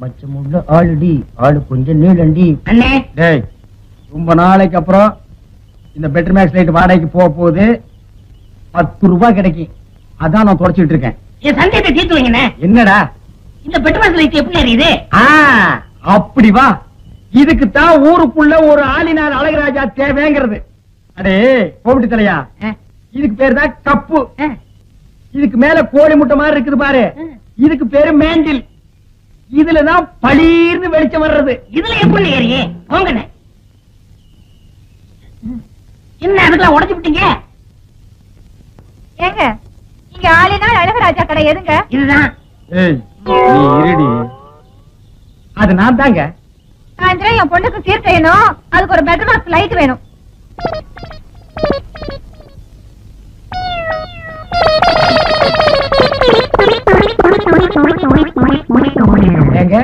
பச்சை முள்ள ஆளுடி ஆளு கொஞ்சம் நீளண்டி. அண்ணே டேய், ரொம்ப நாளைக்கு அப்புறம் இந்த பெட்டர் மேக்ஸ் லைட் வாடகைக்கு போக போகுது. 10 ரூபாய் கிடைக்கும். அதான் நான் தொடச்சிட்டு இருக்கேன். என் சந்தேகத்தை தீர்த்து வைங்கண்ணே. என்னடா இந்த பெட்ரோல் லைட் எப்படி அறியுது? அப்படி வா. இதுக்குத்தான் ஊருக்குள்ள ஒரு ஆளினார் அழகராஜா தேவைங்கிறது. அடே கோபிட்டு தலையா, இதுக்கு பேரு தான் கப்பு. இதுக்கு மேல கோழி முட்டை மாதிரி இருக்குது பாரு, இதுக்கு பேரு மேண்டில். இதுலதான் பளீர்னு வெளிச்சம் வர்றது. இதுல எப்படி ஏறியே போங்கண்ணே. என்ன அதுக்கெல்லாம் உடைச்சு விட்டீங்க? ஏங்க இங்க ஆளினால் அழகராஜா கடை எதுங்க? இதுதான். நீ இருடி. அது நான் தாங்க. சாயந்தரம் என் பொண்ணுக்கு சீர் செய்யணும், அதுக்கு ஒரு பெட்ரோல் பாக்ஸ் லைட் வேணும். ஏங்க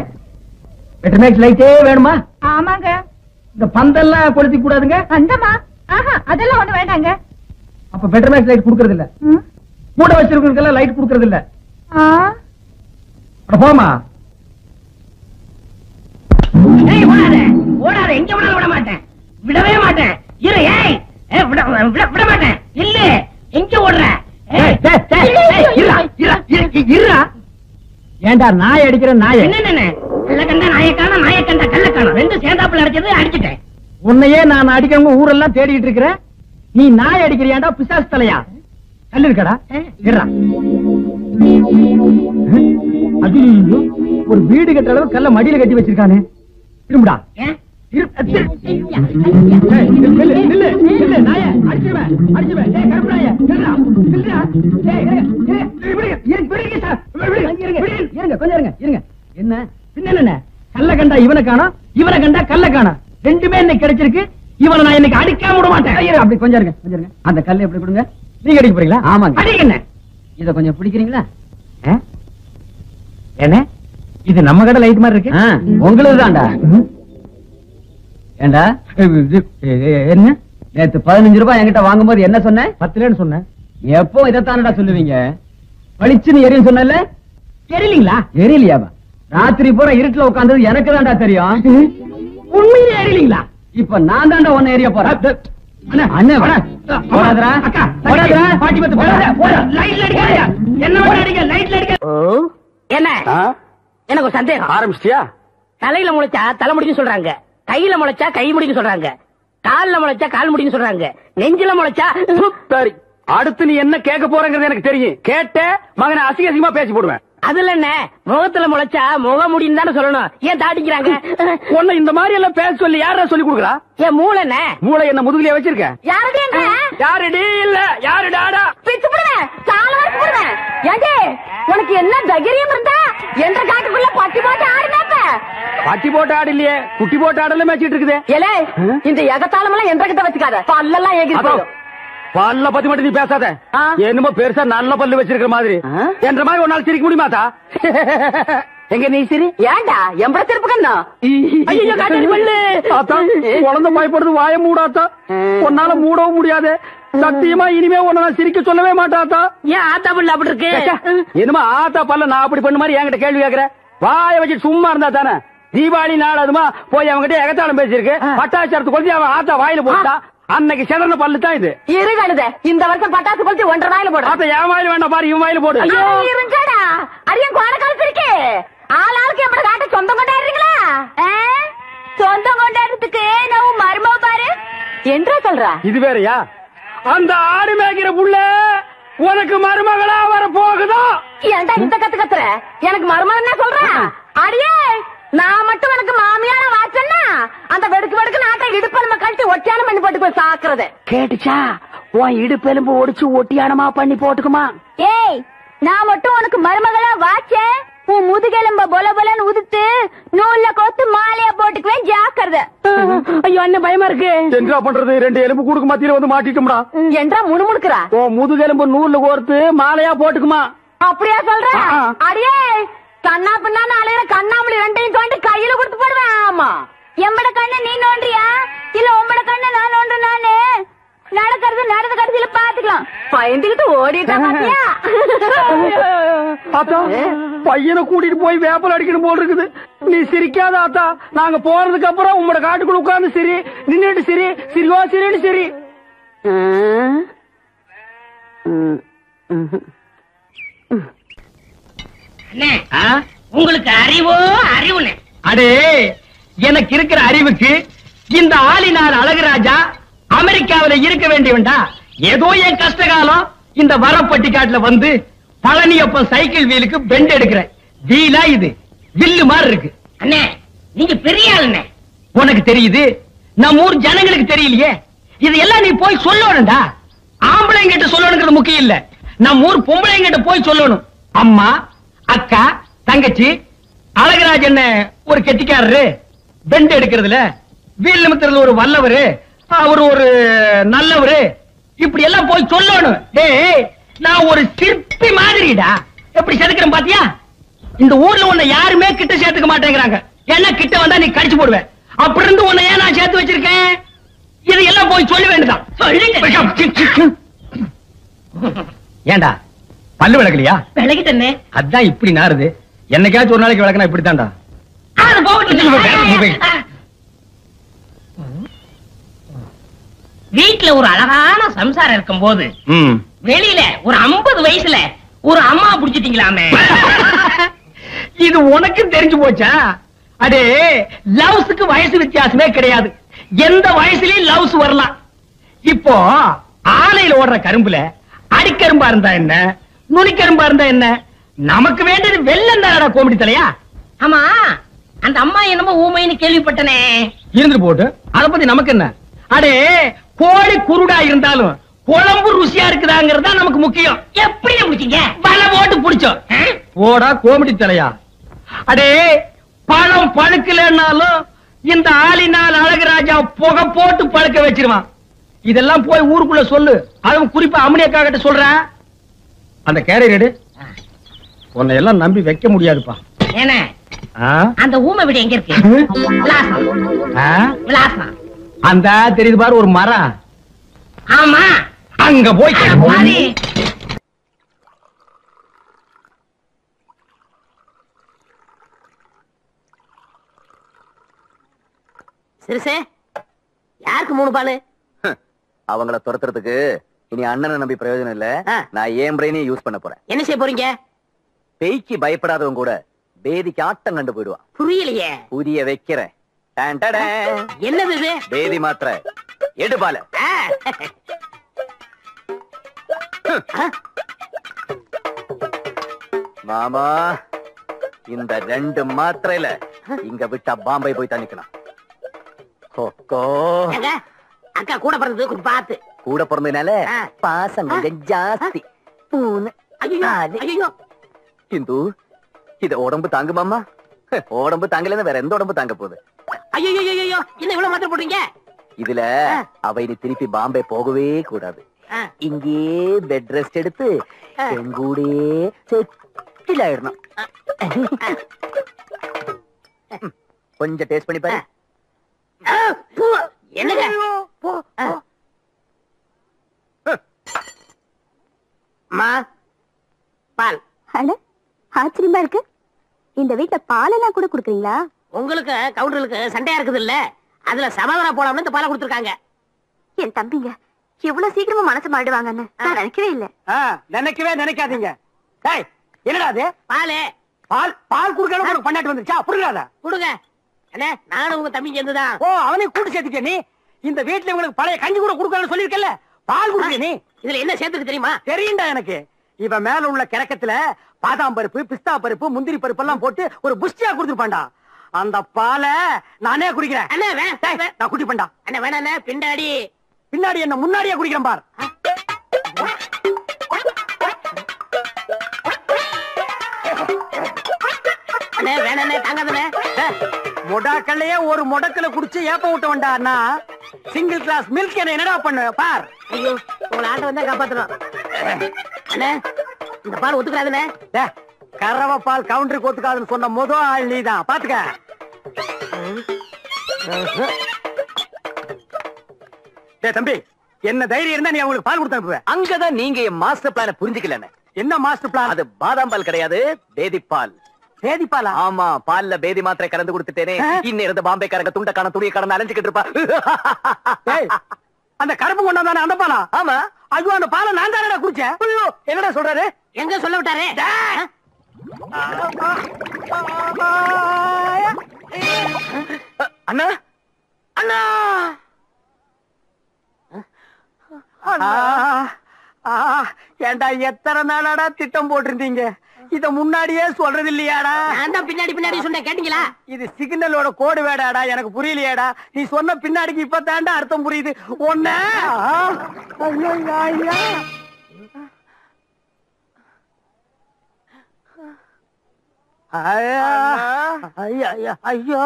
பெட்டர் மேக்ஸ் லைட்டே வேணுமா? ஆமாங்க. இந்த பந்தெல்லாம் கொளுத்தி கூடாதுங்க. அந்தமா அதெல்லாம் ஒண்ணு வேண்டாங்க. அப்ப பெட்டர் மேக்ஸ் லைட் குடுக்கறது இல்ல. கூட வச்சிருக்கிறதுக்கெல்லாம் லைட் குடுக்கறது இல்ல. போமா. ஓடாத ஓடாத, எங்க விடாத விட மாட்டேன், விடவே மாட்டேன். இரு, ஏய் விட மாட்டேன். இல்ல எங்க ஓடுற? ஏண்டா நாய் அடிக்கிற நாய? என்ன கல்ல கண்டா நாயக்கான, நாயக்கண்டா கல்ல காணும், ரெண்டு சேர்ந்தாப்புல அடிச்சது அடிச்சுட்டேன். உன்னையே நான் அடிக்கிறவங்க ஊரெல்லாம் தேடிட்டு இருக்கிறேன். நீ நாய் அடிக்கிறியாண்டா பிசாசு தலையா? கல்லு இருக்கடா. அது ஒரு வீடு கட்டுற அளவு கல்ல மடியில கட்டி வச்சிருக்கானே. திரும்புடா. என்ன கல்ல கண்டா இவனை காணோம், இவனை கண்டா கல்ல காணோம். ரெண்டுமே இன்னைக்கு கிடைச்சிருக்கு. இவனை நான் இன்னைக்கு அடிக்காம விட மாட்டேன். அப்படி கொஞ்சம் இருங்க, கொஞ்சம் இருங்க. அந்த கல்லை எப்படி கொடுங்க. நீங்க அடிக்க போறீங்களா? ஆமாங்க. அடிக்கண்ணே. இத கொஞ்சம் பிடிக்கிறீங்களா? என்ன இது நம்ம கடை லைட் மாதிரி இருக்கு. உங்களுக்கு தான்டா. ஏண்டா என்ன நேத்து 15 ரூபாய் என்கிட்ட வாங்கும் போது என்ன சொன்ன? 10 சொன்னேன். எப்போ இதைத்தானடா சொல்லுவீங்க? பளிச்சுன்னு எரியும் சொன்னல, எரியலீங்களா? எரியலையாபா? ராத்திரி பூரா இருட்டுல உட்கார்ந்தது எனக்கு தான்டா தெரியும். உண்மையிலே எரியலீங்களா? இப்ப நான் தான்டா ஒன்னு எரிய போறேன். அண்ணே போடாதடா, போடாதடா, பாட்டி பத்து போடாத, போடா. லைட்ல அடிக்காத. என்ன பண்ண அடிக்க? லைட்ல அடிக்க. என்ன எனக்கு ஒரு சந்தேகம். ஆரம்பிச்சிட்டியா? தலையில முளைச்சா தலை முடின்னு சொல்றாங்க, கையில முளைச்சா கை முடின்னு சொல்றாங்க, கால்ல முளைச்சா கால் முடின்னு சொல்றாங்க, நெஞ்சில முளைச்சா. சரி, அடுத்து நீ என்ன கேட்க போறங்கிறது எனக்கு தெரியும். கேட்ட மகனை அசிங்க அசிங்கமா பேசி போடுவேன். அதுல என்ன முகத்துல முளைச்சா முக முடின்னு தானே சொல்லணும். ஏன் தாட்டிக்கிறாங்க? உன்னை இந்த மாதிரி எல்லாம் பேச சொல்லி யாரா சொல்லி கொடுக்குறா? என் மூளை என்ன? மூளை என்ன முதுகுலயே வச்சிருக்க? யாருடி இல்ல யாருடாடா? பிச்சு போடுவேன், சால வரைக்கும் போடுவேன். ஏண்டே உனக்கு என்ன தைரியம் இருந்தா என்ற காட்டுக்குள்ள பட்டி போட்டு ஆடுனாப்ப? பட்டி போட்டு ஆடு இல்லையே, குட்டி போட்டு ஆடல மேய்ச்சிட்டு இருக்குது. ஏலே இந்த எகத்தாளம் எல்லாம் என்ற கிட்ட வச்சுக்காத, பல்லெல்லாம் ஏகி போடும். பல்ல பத்தி மட்டும் நீ பேசாத. என்னமோ பெருசா நல்ல பல்லு வச்சிருக்கிற மாதிரி என்ற மாதிரி ஒரு நாள் சிரிக்க முடியுமாத்தா? எங்க நீ சிரி. ஏண்டா எம்பட திருப்புக்கண்ணா? குழந்தை பயப்படுது, வாய மூடாத்தா. உன்னால மூடவும் முடியாது. சத்தியமா இனிமே உன்ன சிரிக்க சொல்லவே மாட்டாத்தா. ஏன் ஆத்தா பல்ல அப்படி இருக்கு? என்னமா ஆத்தா பல்ல நான் அப்படி பண்ண மாதிரி என்கிட்ட கேள்வி கேக்குற? வாய வச்சு சும்மா இருந்தா தானே. தீபாவளி நாள் அதுமா போய் அவங்ககிட்ட எகத்தாளம் பேசிருக்கு. பட்டாச்சாரத்து கொளுத்தி அவன் ஆத்தா வாயில போட்டா. அன்னைக்கு செதறன பல்லு தான் இது. இருகழுத இந்த வருஷம் பட்டாசு கொளுத்தி 1.5 வாயில போடு. ஆத்தா என் வாயில வேண்டாம் பாரு, இவன் வாயில போடு. இருங்கடா அரியன் கோண காலத்து இருக்கு. ஆளாளுக்கு எப்படி காட்ட சொந்தம் கொண்டாடுறீங்களா? சொந்தம் கொண்டாடுறதுக்கு நான் மருமவ பாரு என்றா சொல்ற. இது வேறயா? அந்த ஆடு மேய்க்கிற புள்ள உனக்கு மருமகளா வர போகுதோ? ஏன்டா இந்த கத்து கத்துற? எனக்கு மருமகன் சொல்ற? அடியே நான் மட்டும் எனக்கு மாமியார வாச்சன்னா அந்த வெடுக்கு வெடுக்கு நாட்டை இடுப்பெலும்பு கழட்டி ஒட்டியானம் பண்ணி போட்டுக்கோ சாக்குறது. கேட்டுச்சா? உன் இடுப்பெலும்பு ஒடிச்சு ஒட்டியானமா பண்ணி போட்டுக்குமா? ஏய் நான் மட்டும் உனக்கு மருமகளா வாச்சேன், உன் முதுகெலும்ப பொல பொலன்னு உதுத்து நூல்ல கோத்து மாலையா போட்டுக்குவேன், ஜாக்கிரதை. ஐயோ அண்ணன் பயமா இருக்கு. என்ன பண்றது? 2 எலும்பு கூடுக்கு மத்தியில வந்து மாட்டிட்டோம்டா. என்றா முணுமுணுக்குறா? உன் முதுகெலும்பு நூல்ல கோர்த்து மாலையா போட்டுக்குமா? அப்படியா சொல்ற? அடியே கண்ணா பின்னா அலையிற கண்ணாமலி 2ஐயும் தோண்டி கையில கொடுத்து போடுவேன். ஆமா எம்பட கண்ண நீ நோண்டியா இல்ல உம்பட கண்ண நான் நோண்டு? நானு நடக்கிறது நடந்த கடைசியில பாத்துக்கலாம். பயந்துகிட்டு ஓடிட்டான் பாத்தியா? பையனை கூட்டிட்டு போய் வேப்பல் அடிக்கணும் போல் இருக்குது. நீ சிரிக்காத ஆத்தா. நாங்க போறதுக்கு அப்புறம் உங்களோட காட்டுக்குள்ள உட்கார்ந்து சரி, நின்னுட்டு சரி, சிரிவா சிரின்னு சரி. உங்களுக்கு அறிவோ அறிவுனே? அடே, எனக்கு இருக்கிற அறிவுக்கு இந்த ஆளினார் அழகுராஜா அமெரிக்காவில இருக்க வேண்டியவன்டா. ஏதோ என் கஷ்டகாலம் இந்த வரப்பட்டிக்காட்டுல வந்து பழனியப்பன் சைக்கிள் வீலுக்கு பெண்ட் எடுக்கிறேன். வீலா இது வில்லு மாதிரி இருக்கு. அண்ணே, நீங்க பெரிய ஆளுண்ணே. உனக்கு தெரியுது, நம்ம ஊர் ஜனங்களுக்கு தெரியலையே. இது எல்லாம் நீ போய் சொல்லணும்டா. ஆம்பளைங்கிட்ட சொல்லணுங்கிறது முக்கியம் இல்ல, நம்ம ஊர் பொம்பளைங்கிட்ட போய் சொல்லணும். அம்மா, அக்கா, தங்கச்சி, அழகராஜன் ஒரு கெட்டிக்காரரு, பெண்ட் எடுக்கிறதுல வீல் நிமித்துறது ஒரு வல்லவரு, அவர் ஒரு நல்லவரு, இப்படி எல்லாம் போய் சொல்லணும். டேய், நான் ஒரு சிற்பி மாதிரிடா. எப்படி செதுக்கிறேன் பாத்தியா? இந்த ஊர்ல உன்னை யாருமே கிட்ட சேர்த்துக்க மாட்டேங்கிறாங்க. என்ன கிட்ட வந்தா நீ கடிச்சு போடுவேன். அப்படி இருந்து உன்னை ஏன் நான் சேர்த்து வச்சிருக்கேன்? இதெல்லாம் போய் சொல்ல வேண்டியதான். ஏண்டா பல்லு விளக்கலையா? விளக்கிட்டே. அதான் இப்படி நாருது. என்னைக்காச்சும் ஒரு நாளைக்கு விளக்கனா இப்படித்தான்டா. வீட்டுல ஒரு அழகான சம்சாரம் இருக்கும் போது வெளியில ஒரு 50 வயசுல ஒரு அம்மா புடிச்சிட்டீங்களாமே. இது உனக்கு தெரிஞ்சு போச்சா? அடே, லவ்ஸுக்கு வயசு வித்தியாசமே கிடையாது. எந்த வயசுலயும் லவ்ஸ் வரலாம். இப்போ ஆலையில ஓடுற கரும்புல அடிக்கரும்பா இருந்தா என்ன, நுனிக்கரும்பா இருந்தா என்ன? நமக்கு வேண்டியது வெள்ளம் தானடா கோமடி தலையா. ஆமா, அந்த அம்மா என்னமோ ஊமைன்னு கேள்விப்பட்டனே. இருந்து போட்டு அத பத்தி நமக்கு என்ன? அடே, கோழி குருடா இருந்தாலும் குழம்பு ருசியா இருக்குதாங்கிறதா நமக்கு முக்கியம். எப்படி முடிச்சீங்க? வலை போட்டு புடிச்சோம். போடா கோமடி தலையா. அடே, பழம் பழுக்கலன்னாலும் இந்த ஆளினால் அழகுராஜா புகை போட்டு பழுக்க வச்சிருவான். இதெல்லாம் போய் ஊருக்குள்ள சொல்லு. அதுவும் குறிப்பா அம்மனியக்கா கிட்ட சொல்றேன். அந்த கேரியர் எடு. உன்னை எல்லாம் நம்பி வைக்க முடியாதுப்பா. ஏன்னா அந்த ஊமை வீடு எங்க இருக்கு? விலாசம். அந்த தெரியுது பாரு ஒரு மரம். ஆமா, அங்க போய் சிறுசே, யாருக்கு 3 பாலு? அவங்கள துரத்துறதுக்கு இனி அண்ணனை நம்பி பிரயோஜனம் இல்ல. நான் ஏன் பிரெயினையும் யூஸ் பண்ண போறேன். என்ன செய்ய போறீங்க? பேய்க்கு பயப்படாதவங்க கூட பேதிக்கு ஆட்டம் கண்டு போயிடுவான். புரியலையே. புரிய வைக்கிறேன். என்னது இது? பேதி மாத்திர எடு பால. மாமா, இந்த 2 மாத்திரையில இங்க விட்டா பாம்பே போய் தண்ணிக்கணும். அக்கா கூட பிறந்தது கொஞ்சம் பார்த்து. கூட பிறந்ததுனால பாசம் கொஞ்சம் ஜாஸ்தி. இந்து, இத உடம்பு தாங்கு மாமா. உடம்பு தாங்கலன்னா வேற எந்த உடம்பு தாங்க போகுது? ஐயோ, என்ன இவ்வளவு மாத்திரை போடுறீங்க? இதுல அவ இனி திருப்பி பாம்பே போகவே கூடாது. இங்கே பெட் ரெஸ்ட் எடுத்து எங்கூடே செட்டில் ஆயிடணும். கொஞ்சம் டேஸ்ட் பண்ணி பாரு. என்னங்க? பால். ஆச்சரியமா இருக்கு. இந்த வீட்டுல பாலெல்லாம் கூட குடுக்குறீங்களா? உங்களுக்கு கவுண்டருக்கு சண்டையா இருக்குது இல்ல, அதுல சமாதானம் போலாம்னு இந்த பாலை கொடுத்துருக்காங்க. என் தம்பிங்க எவ்வளவு சீக்கிரமா மனசு மாறிடுவாங்கன்னு நான் நினைக்கவே இல்ல. நினைக்காதீங்க. என்னடா அது? பாலு. பால் குடுக்கணும் பண்ணாட்டு வந்துச்சா? புரியாத கொடுங்க. என்ன, நானும் உங்க தம்பி சேர்ந்துதான். ஓ, அவனையும் கூட்டு சேர்த்துக்க. நீ இந்த வீட்டுல உங்களுக்கு பழைய கஞ்சி கூட குடுக்கணும்னு சொல்லிருக்கல, பால் குடுக்க. நீ இதுல என்ன சேர்த்துக்கு தெரியுமா? தெரியும்டா எனக்கு. இவ மேல உள்ள கிரக்கத்துல பாதாம் பருப்பு, பிஸ்தா பருப்பு, முந்திரி பருப்பு எல்லாம் போட்டு ஒரு புஷ்டியா குடுத்துருப்பாண்டா. அந்த பாலை நானே குடிக்கிறேன். நான் குடிப்பேன்டா. அண்ணா வேணா, பின்னாடி என்ன முன்னாடியே குடிக்கிறேன் பார். வேணா தாங்காதே. மொடாக்கல்லையே ஒரு முடக்கல குடிச்சு ஏப்ப விட்ட வேண்டாண்ணா. சிங்கிள் கிளாஸ் மில்க் என்னடா பண்ண பார். ஐயோ, உங்களை ஆட்ட வந்தா காப்பாத்தணும். அண்ணே, இந்த பால் ஒத்துக்காதுண்ணே. கறவை பால் கவுண்டருக்கு ஒத்துக்காதுன்னு சொன்ன முதல் ஆள் நீதான். பாத்துக்க. தம்பி, என்ன தைரியம் இருந்தா நீ அவங்களுக்கு பால் கொடுத்து அனுப்புவேன். அங்கதான் நீங்க என் மாஸ்டர் பிளான புரிஞ்சுக்கல. என்ன மாஸ்டர் பிளான்? அது பாதாம் பால் கிடையாது, பேதி பால். பேதி பாலா? ஆமா, பால்ல பேதி மாத்திரை கலந்து கொடுத்துட்டேனே. இன்னும் இருந்த பாம்பே காரங்க துண்டக்கான துணியை கடந்து அலைஞ்சுக்கிட்டு இருப்பா. அந்த கருப்பு கொண்டாதானே அந்த பாலா? ஆமா. ஐயோ, அந்த பாலை நான் தானடா குடிச்சேன். ஐயோ, என்னடா சொல்றாரு? எங்க சொல்ல விட்டாரு? அண்ணா அண்ணா ஏண்டா எத்தனை நாளாடா திட்டம் போட்டிருந்தீங்க? இத முன்னாடியே சொல்றது இல்லையாடா? நான் தான் பின்னாடி சொன்னேன், கேட்டீங்களா? இது சிக்னலோட கோடு வேடாடா, எனக்கு புரியலையாடா. நீ சொன்ன பின்னாடிக்கு இப்ப தாண்டா அர்த்தம் புரியுது. ஒன்ன ஐயோ,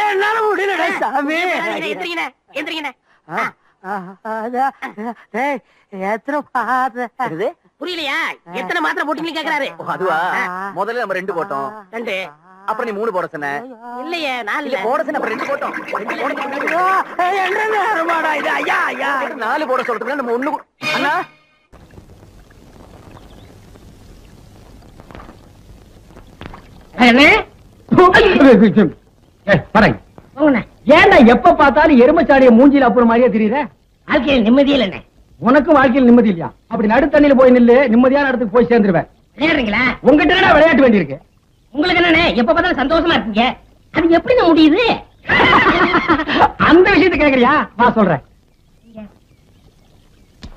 என்னால முடியல சாமி. எந்திரிங்க. புரியலையா? எத்தனை மாத்திரை போட்டீங்க கேக்குறாரு. அதுவா? முதல்ல நம்ம 2 போட்டோம். 2. அப்புறம் நீ 3 போட சொன்ன. இல்லையே, 4 போட சொன்ன, அப்புறம் 2 போட்டோம். 4 போட சொல்றதுக்கு நம்ம 1. அண்ணா ஏன்டா எப்ப பார்த்தாலும் எருமச்சாடிய மூஞ்சில அப்புறம் மாதிரியே தெரியுற? வாழ்க்கையில் நிம்மதி இல்ல. உனக்கும் வாழ்க்கையில் நிம்மதி இல்லையா? அப்படி நடுத்தண்ணில போய் நில்லு, நிம்மதியான இடத்துக்கு போய் சேர்ந்துருவேன். விளையாடுறீங்களா? உங்ககிட்ட விளையாட்டு வேண்டியிருக்கு. உங்களுக்கு என்னண்ணே எப்ப பார்த்தாலும் சந்தோஷமா இருக்கீங்க? அது எப்படி முடியுது? அந்த விஷயத்தை கேக்குறியா? வா சொல்றேன்.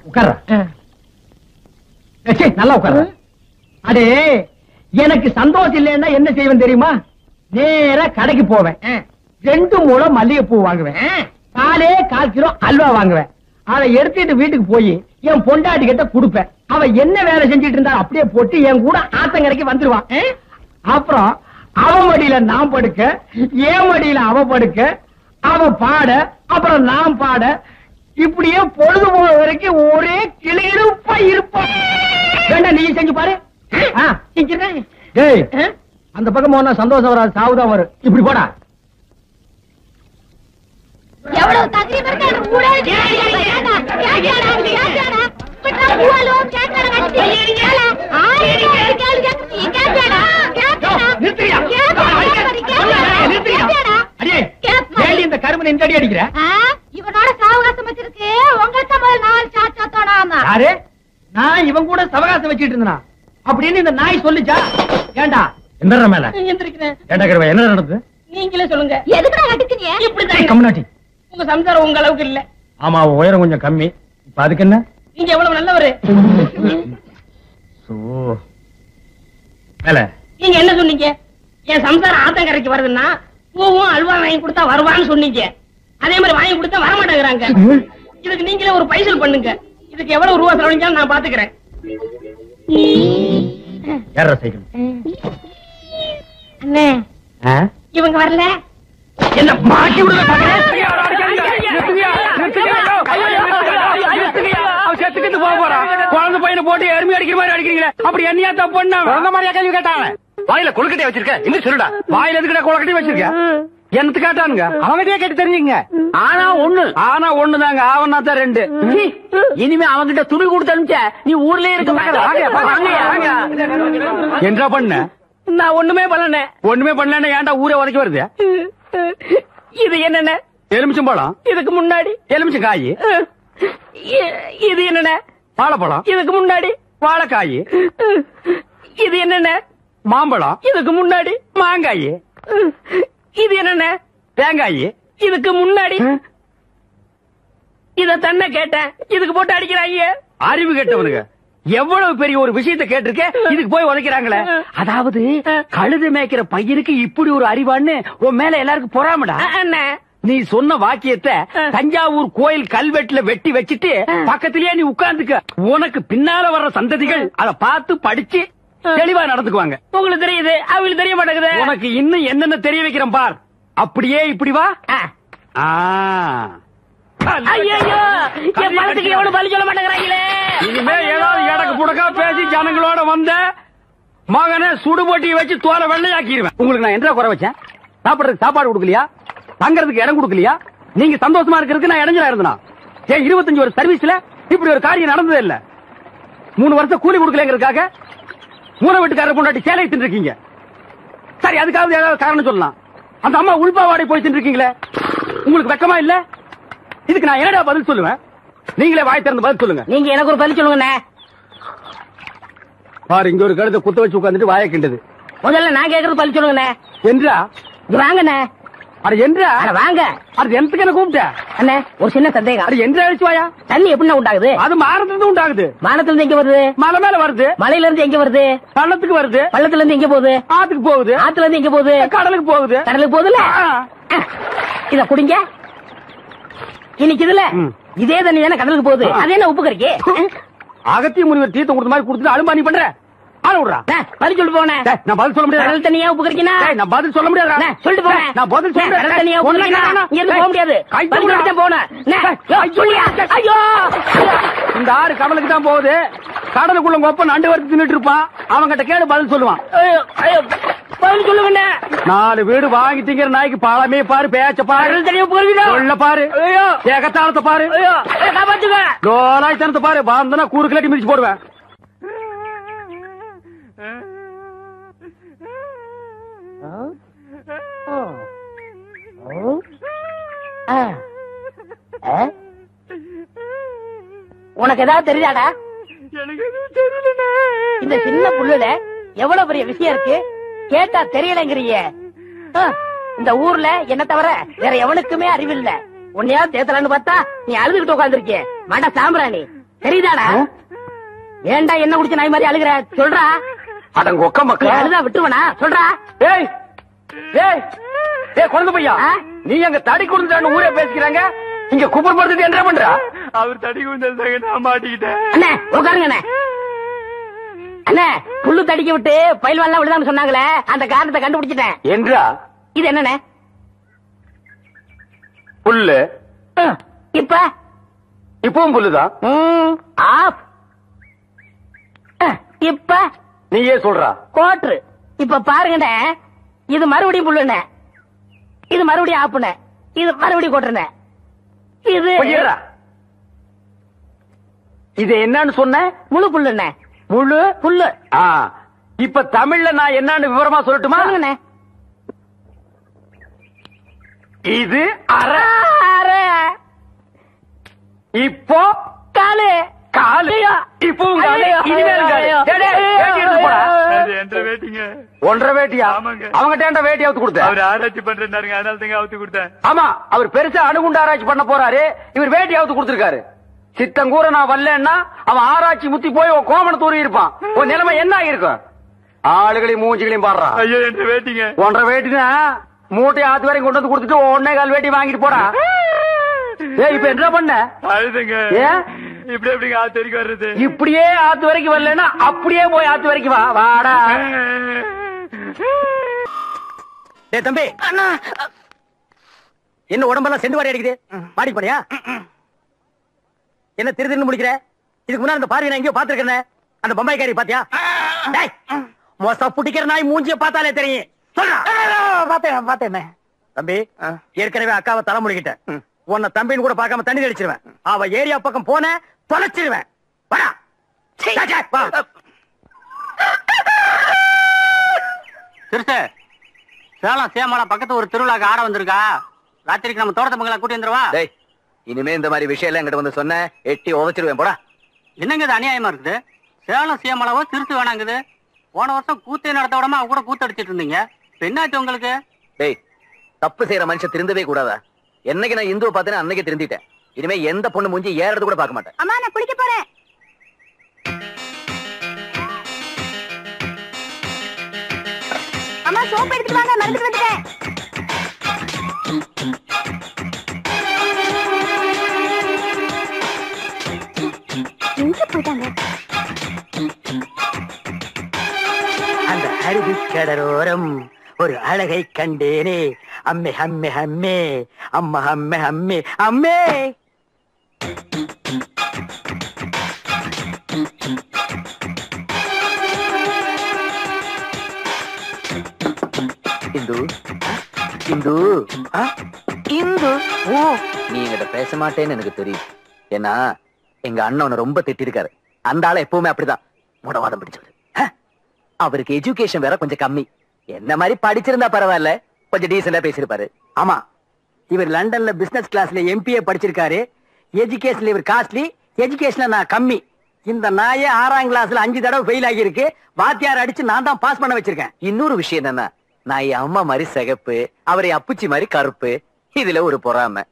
உட்கார்ற. நல்லா உட்கார்ற. அடே, எனக்கு சந்தோஷம் இல்லைன்னா என்ன செய்வேன் தெரியுமா? நேரா கடைக்கு போவேன். 2 முழம் மல்லிகைப்பூ வாங்குவேன். 4 கிலோ அல்வா வாங்குவேன். அதை எடுத்துட்டு வீட்டுக்கு போய் என் பொண்டாட்டி கிட்ட கொடுப்பேன். அவ என்ன வேலை செஞ்சிட்டு இருந்தா அப்படியே போட்டு என் கூட ஆத்தங்கரைக்கு வந்துருவான். அப்புறம் அவ மடியில நான் படுக்க, என் மடியில அவ படுக்க, அவ பாட, அப்புறம் நான் பாட, இப்படியே பொழுது போற வரைக்கும் ஒரே கிளியிருப்பா இருப்பான். வேண்டாம், நீ செஞ்சு பாரு. டேய், அந்த பக்கம் போனா சந்தோஷம் வராது, சாவுதான் வரும். இப்படி போடா. எவ்வளவு தகரீம் இருக்கு அந்த ஊரே கேட்டாடா பட்டா பூவாலோ கேட்டாடா கட்டி கேளா நிறுத்தியா? அடே, ஏன் இந்த கருமனை இந்த அடி அடிக்கிற? இவனோட சாவகாசம் வச்சிருக்கு. உங்கள்ட்ட முதல் 4 சாச்சா தோணாமா. யாரு? நான் இவன் கூட சவகாசம் வச்சிட்டு இருந்தா அப்படின்னு இந்த நாய் சொல்லுச்சா? ஏண்டா எந்தற மேல எந்திரிக்கிறேன். ஏண்டா கருவா, என்ன நடந்தது? நீங்களே சொல்லுங்க. எதுக்குடா கட்டுக்கிறியே? இப்படிதான் கம்னாட்டி. உங்க சம்சாரம் உங்க அளவுக்கு இல்ல. ஆமா, உயரம் கொஞ்சம் கம்மி. இப்ப அதுக்கு என்ன? நீங்க எவ்வளவு நல்லவரு. நீங்க என்ன சொன்னீங்க? என் சம்சாரம் ஆத்தங்கரைக்கு வருதுன்னா பூவும் அல்வா வாங்கி கொடுத்தா வருவான்னு சொன்னீங்க. அதே மாதிரி வாங்கி கொடுத்தா வரமாட்டேங்கிறாங்க. இதுக்கு நீங்களே ஒரு பைசல் பண்ணுங்க. இதுக்கு எவ்வளவு ரூபா செலவழிஞ்சாலும் நான் பாத்துக்கிறேன். யாரா சைக்கிள்? அண்ணே, இவங்க வரல. என்ன மாட்டி விடுங்க பாக்குறேன். செத்துக்கிட்டு போக போறான். குழந்தை பையனை போட்டு எருமை அடிக்கிற மாதிரி அடிக்கிறீங்களே, அப்படி என்னையா தப்பு பண்ண? குழந்தை மாதிரியா கேள்வி கேட்டாங்க. வாயில கொழுக்கட்டை வச்சிருக்க, இன்னும் சொல்லுடா. வாயில எதுக்கிட்ட கொழுக்கட்டை வச்சிருக்க? என்னத்து கேட்டானுங்க? அவங்கிட்டே கேட்டு தெரிஞ்சுங்க. ஆனா ஒண்ணுதாங்க, ஆவனா தான் 2. இனிமே அவங்கிட்ட துணி கொடுத்து அனுப்பிச்ச நீ ஊர்லயே இருக்க. என்ன பண்ண? நான் ஒண்ணுமே பண்ணல. ஏன்டா ஊரே உதைக்க வருது? இது என்னென்ன? எலுமிச்சம்பழம். இதுக்கு முன்னாடி எலுமிச்சம் காய். இது என்னென்ன? வாழைப்பழம். இதுக்கு முன்னாடி வாழைக்காய். இது என்னென்ன? மாம்பழம். இதுக்கு முன்னாடி மாங்காய். இது என்னென்ன? தேங்காய். இதுக்கு முன்னாடி இத தன்ன கேட்டேன். இதுக்கு போட்டு அடிக்கிறாங்க. அறிவு கேட்டவனுங்க. எவ்வளவு பெரிய ஒரு விஷயத்தை கேட்டிருக்க, இதுக்கு போய் உதைக்கிறாங்களே. அதாவது கழுது மேய்க்கிற பையனுக்கு இப்படி ஒரு அறிவான்னு உன் மேல எல்லாருக்கும் பொறாமடா. நீ சொன்ன வாக்கியத்தை தஞ்சாவூர் கோயில் கல்வெட்டுல வெட்டி வச்சிட்டு பக்கத்திலேயே நீ உட்கார்ந்துக்க. உனக்கு பின்னால வர்ற சந்ததிகள் அதை பார்த்து படிச்சு தெளிவா நடந்துக்குவாங்க. உங்களுக்கு தெரியுது, அவங்களுக்கு தெரிய மாட்டேங்குது. உனக்கு இன்னும் என்னென்ன தெரிய வைக்கிறேன் பார். அப்படியே இப்படி வா. ஐயோ, என் பணத்துக்கு எவ்வளவு பலி சொல்ல மாட்டேங்கிறாங்களே. இனிமே ஏதாவது எடக்கு புடக்கா பேசி ஜனங்களோட வந்த மகனை சுடுபொட்டியை வச்சு தோலை வெள்ளையாக்கிடுவேன். உங்களுக்கு நான் என்ன குறை வச்சேன்? சாப்பிடுறதுக்கு சாப்பாடு கொடுக்கலையா? தங்கறதுக்கு இடம் கொடுக்கலையா? நீங்க சந்தோஷமா இருக்கிறதுக்கு நான் இடைஞ்சலா இருந்தனா? ஏன் 25 வருஷம் சர்வீஸ்ல இப்படி ஒரு காரியம் நடந்ததே இல்ல. 3 வருஷம் கூலி கொடுக்கலங்கிறதுக்காக மூணு வீட்டுக்காரர் பொண்டாட்டி சேலை தின்னுருக்கீங்க. சரி, அதுக்காவது ஏதாவது காரணம் சொல்லலாம். அந்த அம்மா உள்பாவாடை போய் தின்னுருக்கீங்களே, உங்களுக்கு வெக்கமா இல்ல? இதுக்கு நான் என்னடா பதில் சொல்லுவேன்? நீங்களே வாய் திறந்து பதில் சொல்லுங்க. நீங்க எனக்கு ஒரு பதில் சொல்லுங்க. பாரு, இங்க ஒரு கழுத்தை குத்த வச்சு உட்காந்துட்டு வாய கிண்டது. முதல்ல நான் கேக்குறது பதில் சொல்லுங்க. என்றா வாங்கண்ணே. அது என்றா வாங்க. அது எந்தக்கு என்ன கூப்பிட்ட அண்ணே? ஒரு சின்ன சந்தேகம். அது என்ற அழிச்சு வாயா. தண்ணி எப்படி உண்டாகுது? அது மானத்துல உண்டாகுது. மானத்துல இருந்து எங்க வருது? மலை மேல வருது. மலையில இருந்து எங்க வருது? பள்ளத்துக்கு வருது. பள்ளத்துல இருந்து எங்க போகுது? ஆத்துக்கு போகுது. ஆத்துல இருந்து எங்க போகுது? கடலுக்கு போகுது. கடலுக்கு போகுதுல. இத குடிங்க. இன்னைக்கு இதுல இதே தண்ணி தானே கடலுக்கு போகுது. அது என்ன உப்பு கறிக்கு? அகத்திய முனிவர் தீர்த்தம் கொடுத்த மாதிரி கொடுத்துட்டு அலும்பா நீ பண்ற. ஆள விடுறா. பதில் சொல்லிட்டு போனேன். நான் பதில் சொல்ல முடியாது. கடல் தண்ணியா உப்பு கறிக்கினா? நான் பதில் சொல்ல முடியாது. சொல்லிட்டு போனேன். நான் பதில் சொல்றேன். கடல் தண்ணியா உப்பு கறிக்கினா? இங்க இருந்து போக முடியாது. பதில் போனேன். ஐயோ, இந்த ஆறு கடலுக்கு தான் போகுது. கடலுக்குள்ள கொப்ப நண்டு வரைக்கும் தின்னுட்டு இருப்பான். அவங்கிட்ட கேடு பதில் சொல்லுவான். பதில் சொல்லுங்க. 4 வீடு வாங்கி திங்கிற நாய்க்கு பழமே பாரு, பேச்ச பாரு, சொல்ல பாரு, ஏகத்தாளத்தை பாரு, லோலாய்த்தனத்தை பாரு. பாந்தனா கூறு கிளாட்டி மிதிச்சு போடுவேன். உனக்கு ஏதாவது தெரியாதா? இந்த சின்ன புல்லுல எவ்வளவு பெரிய விஷயம் இருக்கு. கேட்டா தெரியலங்கிறிய. இந்த ஊர்ல என்ன தவிர வேற எவனுக்குமே அறிவில்ல. உன்னையா தேத்தலான்னு பார்த்தா நீ அழுதுகிட்டு உட்காந்துருக்க. மாட்டா சாம்பிராணி தெரியுதாடா? ஏண்டா என்ன குடிச்ச நாய் மாதிரி அழுகுற? சொல்றா. அடங்க ஒக்க மக்கள் அழுதா விட்டுவனா? சொல்றா. ஏய் ஏய் ஏய் குழந்தை பையா, நீ அங்க தடி குடுந்தான்னு ஊரே பேசிக்கிறாங்க. இங்க குப்பர் படுத்துட்டு என்ன பண்றா? அவர் தடி குடுந்தாங்க, நான் மாட்டிக்கிட்டேன். அண்ணே உட்காருங்க. அண்ணே, புல்லு தடிக்க விட்டு பயில்வான் விழுதான்னு சொன்னாங்களே, அந்த காரணத்தை கண்டுபிடிச்சிட்டேன். என்றா இது என்னண்ணே? புல்லு. இப்பவும் புல்லுதான். இப்ப நீயே சொல்றா. கோட்ரு. இப்ப பாருங்கண்ணே, இது மறுபடியும் புல்லுண்ணே, இது மறுபடியும் ஆப்புண்ணே, இது மறுபடியும் கோட்டுண்ணே. இது இது என்னன்னு சொன்ன? முழு புல்லுண்ணே. முழு புல்லு. இப்ப தமிழ்ல நான் என்னன்னு விவரமா சொல்லட்டுமா? இது அரை. இப்போ காலு. காலு. இப்போ இனிமேல் ஒன்றரை வேட்டியா? அவங்கிட்ட வேட்டி அவுத்து கொடுத்த. அவர் ஆராய்ச்சி பண்றாருங்க, அதனால தாங்க அவுத்து கொடுத்தேன். ஆமா, அவர் பெருசா அணுகுண்டு ஆராய்ச்சி பண்ண போறாரு. இவர் வேட்டி அவுத்து கொடுத்திருக்காரு. சித்தங்கூர நான் வரலன்னா அவன் ஆராய்ச்சி முத்தி போய் கோமண தூரி இருப்பான். உன் நிலைமை என்ன இருக்கும்? ஆளுகளையும் மூஞ்சிகளையும் பாடுறான். ஐயோ, என்ற வேட்டிங்க. ஒன்றரை வேட்டினா மூட்டை ஆத்து வரைக்கும் கொண்டு வந்து கொடுத்துட்டு 1.25 வேட்டி வாங்கிட்டு போடா. இப்ப என்ன பண்ண? இப்படி எப்படிங்க ஆத்து வரைக்கும் வர்றது? இப்படியே ஆத்து வரைக்கும் வரலன்னா அப்படியே போய் ஆத்து வரைக்கும் வா. வாடா தம்பி. என்ன உடம்பெல்லாம் செண்டு வாரி அடிக்குது? மாடி போறியா? என்ன திருதின்னு முடிக்கிற? இதுக்கு முன்னாடி அந்த பார்வை எங்கேயோ பாத்துருக்கேன். அந்த பம்பாய்க்காரி பாத்தியா? மோச புட்டிக்கிற நாய் மூஞ்சிய பார்த்தாலே தெரியும். பாத்தேன் தம்பி. ஏற்கனவே அக்காவை தலை முடிக்கிட்டேன். உன்னை தம்பின்னு கூட பார்க்காம தண்ணி அடிச்சிருவேன். அவ ஏரியா பக்கம் போன தொலைச்சிருவேன். சிறுசு, சேலம் சேமலா பக்கத்து ஒரு திருவிழாக்கு ஆட வந்திருக்கா. ராத்திரிக்கு நம்ம தோட்டத்து மங்களா கூட்டி வந்துருவா. இனிமே இந்த மாதிரி விஷயம் எல்லாம் என்கிட்ட வந்து சொன்ன எட்டி உதச்சிருவேன். போடா. என்னங்க இது அநியாயமா இருக்குது? சேலம் சேமலாவோ சிறுசு வேணாங்குது. போன வருஷம் கூத்தே நடத்த விடாம அவ கூட கூத்து அடிச்சிட்டு இருந்தீங்க. என்னாச்சு உங்களுக்கு? தப்பு செய்யற மனுஷன் திருந்தவே கூடாதா? என்னைக்கு நான் இந்துவை பார்த்தேன் அன்னைக்கு திருந்திட்டேன். இனிமே எந்த பொண்ணு மூஞ்சி ஏறது கூட பார்க்க மாட்டேன். அம்மா, நான் குளிக்க போறேன். அம்மா, சோப்பு எடுத்துட்டு வாங்க, மறந்துட்டு வந்துட்டேன். எங்க போயிட்டாங்க? அந்த அருவி கடலோரம் ஒரு அழகை கண்டேனே. அம்மே அம்மே அம்மே, அம்மா அம்மே அம்மே அம்மே. இந்து இந்து இந்து, நீ என்கிட்ட பேச மாட்டேன்னு எனக்கு தெரியும். ஏன்னா எங்க அண்ணன் ரொம்ப திட்டிருக்காரு. அந்த ஆளை எப்பவுமே அப்படிதான் முடவாதம் பிடிச்சது. அவருக்கு எஜுகேஷன் வேற கொஞ்சம் கம்மி. என்ன மாதிரி படிச்சிருந்தா பரவாயில்ல, கொஞ்சம் டீசெண்டா பேசிருப்பாரு. ஆமா, இவர் லண்டன்ல பிசினஸ் கிளாஸ்ல MPA படிச்சிருக்காரு. எஜுகேஷன்ல இவர் காஸ்ட்லி, எஜுகேஷன்ல நான் கம்மி. இந்த நாயே 6ஆம் கிளாஸ்ல 5 தடவை ஃபெயில் ஆகி இருக்கு. வாத்தியார் அடிச்சு நான் தான் பாஸ் பண்ண வச்சிருக்கேன். இன்னொரு விஷயம் என்னன்னா, நான் என் அம்மா மாதிரி சிகப்பு, அவரை அப்புச்சி மாதிரி கருப்பு. இதுல ஒரு பொறாமை.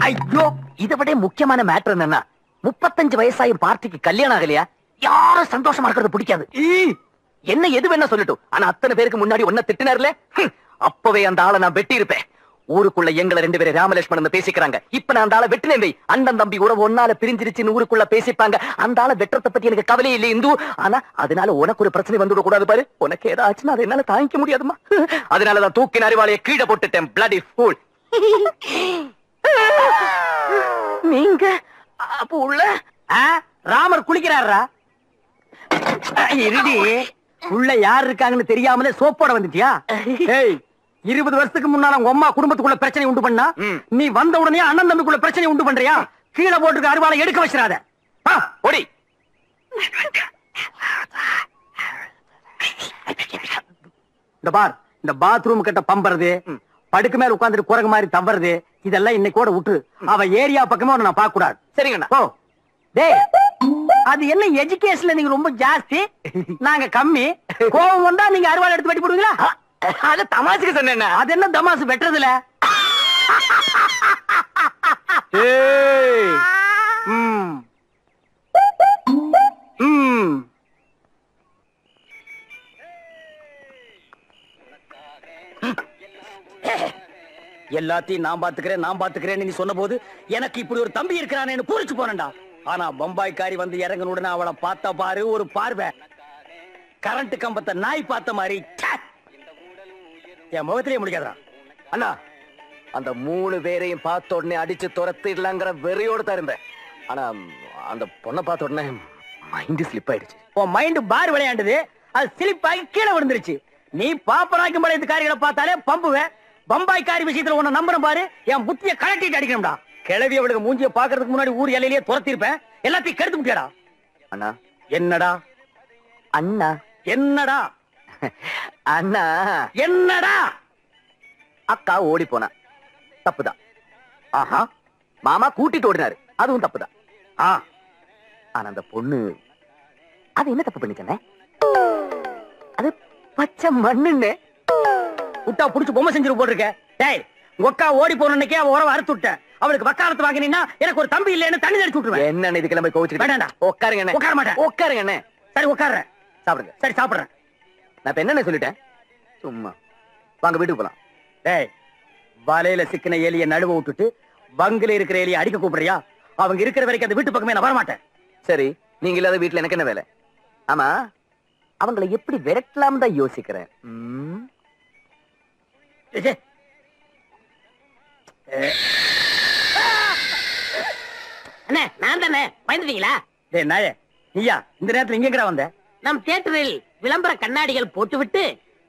ஐயோ, இதை விட முக்கியமான மேட்டர் என்னன்னா, 35 வயசாயும் பார்ட்டிக்கு கல்யாணம் ஆகலையா? யாரும் சந்தோஷமா இருக்கிறது பிடிக்காது. என்ன எது வேணா சொல்லட்டும், ஆனா அத்தனை பேருக்கு முன்னாடி ஒன்ன திட்டினார்ல, அப்பவே அந்த ஆளை நான் வெட்டி இருப்பேன். ஊருக்குள்ள எங்களை 2 பேரும் ராமலட்சுமணன் பேசிக்கிறாங்க. இப்ப நான் அந்த ஆளை வெட்டினேன். அண்ணன் தம்பி உறவு ஒன்னால பிரிஞ்சிருச்சுன்னு ஊருக்குள்ள பேசிப்பாங்க. அந்த ஆளை வெட்டுறத பத்தி எனக்கு கவலையே இல்லை இந்து. ஆனா அதனால உனக்கு ஒரு பிரச்சனை வந்துவிட கூடாது பாரு. உனக்கு ஏதாச்சுன்னா அதை என்னால தாங்கிக்க முடியாதுமா. அதனாலதான் தூக்கின அறிவாளைய கீழே போட்டுட்டேன். Bloody fool. நீங்க அப்ப உள்ள ராமர் குளிக்கிறாரா? இருடி, உள்ள யார் இருக்காங்கன்னு தெரியாமலே சோப்போட வந்துட்டியா? 20 வருஷத்துக்கு முன்னால உங்க அம்மா குடும்பத்துக்குள்ள பிரச்சனை உண்டு பண்ணா, நீ வந்த உடனே அண்ணன் தம்பிக்குள்ள பிரச்சனை உண்டு பண்றியா? கீழே போட்டுருக்க அருவாளை எடுக்க வச்சிடாத. ஓடி. இந்த பார், இந்த பாத்ரூம் கிட்ட பம்பறது, படுக்கு மேல உட்கார்ந்துட்டு குரங்கு மாதிரி தவறது, இதெல்லாம் இன்னைக்கு விட்டு. அவ ஏரியா பக்கமே நான் பார்க்க கூடாது. சரிங்கண்ணா. ஓ டேய், அது என்ன எஜுகேஷன்ல நீங்க ரொம்ப ஜாஸ்தி, நாங்க கம்மி. கோவம் வந்தா நீங்க அருவாள் எடுத்து வெட்டி போடுவீங்களா? அது தமாசுக்கு சொன்னேன். அது என்ன தமாசு வெட்டுறதுல? எல்லாத்தையும் நான் பாத்துக்கிறேன் நீ சொன்ன போது எனக்கு இப்படி ஒரு தம்பி இருக்கிறானேன்னு பூரிச்சு போனேன்டா. ஆனா பம்பாய்க்காரி வந்து இறங்கின உடனே அவளை பார்த்த பாரு ஒரு பார்வை, கரண்ட் கம்பத்தை நாய் பார்த்த மாதிரி என் முகத்திலேயே முடிக்காதா. அண்ணா, அந்த 3 பேரையும் பார்த்த உடனே அடிச்சு துரத்திடலாங்கிற வெறியோடு தான் இருந்தேன். ஆனா அந்த பொண்ணை பார்த்த உடனே மைண்ட் ஸ்லிப் ஆயிடுச்சு. உன் மைண்ட் பார் விளையாண்டது, அது ஸ்லிப் ஆகி கீழே விழுந்துருச்சு. நீ பாப்பராக்கும் பழைய காரிகளை பார்த்தாலே பம்புவேன். பம்பாய்க்காரி விஷயத்துல உன்னை நம்புறேன் பாரு, என் புத்திய கலட்டிட்டு அடிக்கணும்டா. கிளவி அவளுக்கு மூஞ்சிய பாக்குறதுக்கு முன்னாடி ஊர் எல்லையிலேயே துரத்திருப்பேன். எல்லாத்தையும் கெடுத்து முட்டியாடா. அண்ணா. என்னடா? அண்ணா. என்னடா? அண்ணா. என்னடா? அக்கா ஓடி போனா தப்புதான். ஆஹா, மாமா கூட்டிட்டு ஓடினாரு, அதுவும் தப்புதான். ஆனா அந்த பொண்ணு அது என்ன தப்பு பண்ணிச்சே? அது பச்சை மண்ணுன்னு விட்டா புடிச்சு பொம்மை செஞ்சு போட்டிருக்க. டேய், ஒக்கா ஓடி போனன்னைக்கே அவ உறவை அறுத்து விட்ட. அவளுக்கு வக்காலத்து வாங்கினா எனக்கு ஒரு தம்பி இல்லன்னு தண்ணி தெளிச்சு விட்டுருவேன். என்ன இது கிளம்பி கோவிச்சுட்டு வேண்டாம்டா. உட்காருங்க. உட்கார மாட்டேன். உட்காருங்க. சரி உட்கார்றேன். சாப்பிடுங்க. சரி சாப்பிடுறேன். நான் இப்ப என்ன சொல்லிட்டேன்? சும்மா வாங்க வீட்டுக்கு போலாம். டேய், வலையில சிக்கின எலிய நடுவ விட்டுட்டு பங்குல இருக்கிற எலிய அடிக்க கூப்பிடுறியா? அவங்க இருக்கிற வரைக்கும் அந்த வீட்டு பக்கமே நான் வரமாட்டேன். சரி, நீங்க இல்லாத வீட்டுல எனக்கு என்ன வேலை? ஆமா, அவங்களை எப்படி விரட்டலாம் தான் யோசிக்கிறேன். அண்ணே, நான் தானே, பயந்துட்டீங்களா? டேய் நாயே, நீயா இந்த நேரத்துல இங்க எங்கடா வந்த? நம் தியேட்டரில் விளம்பர கண்ணாடிகள் போட்டுவிட்டு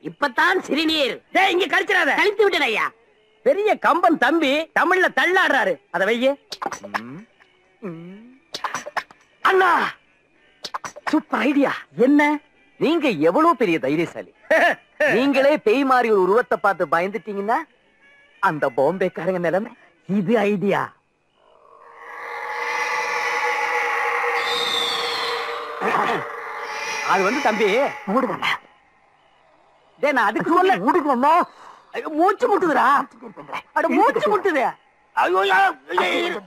இப்பதான் சிறுநீர் இங்க கழிச்சிடாத. கழித்து விட்டேன் ஐயா. பெரிய கம்பன் தம்பி தமிழ்ல தள்ளாடுறாரு, அத வையே. அண்ணா, சூப்பர் ஐடியா. என்ன? நீங்க எவ்வளவு பெரிய தைரியசாலி. நீங்களே பேய் மாதிரி ஒரு உருவத்தை பார்த்து பயந்துட்டீங்கன்னா அந்த பாம்பேக்காரங்க நிலைமை. இது ஐடியா. அது வந்து தம்பி மூடுங்க. டேய், நான் அதுக்கு சொல்ல மூடுங்க. மூச்சு முட்டுதுடா. அட மூச்சு முட்டுது. ஐயோ,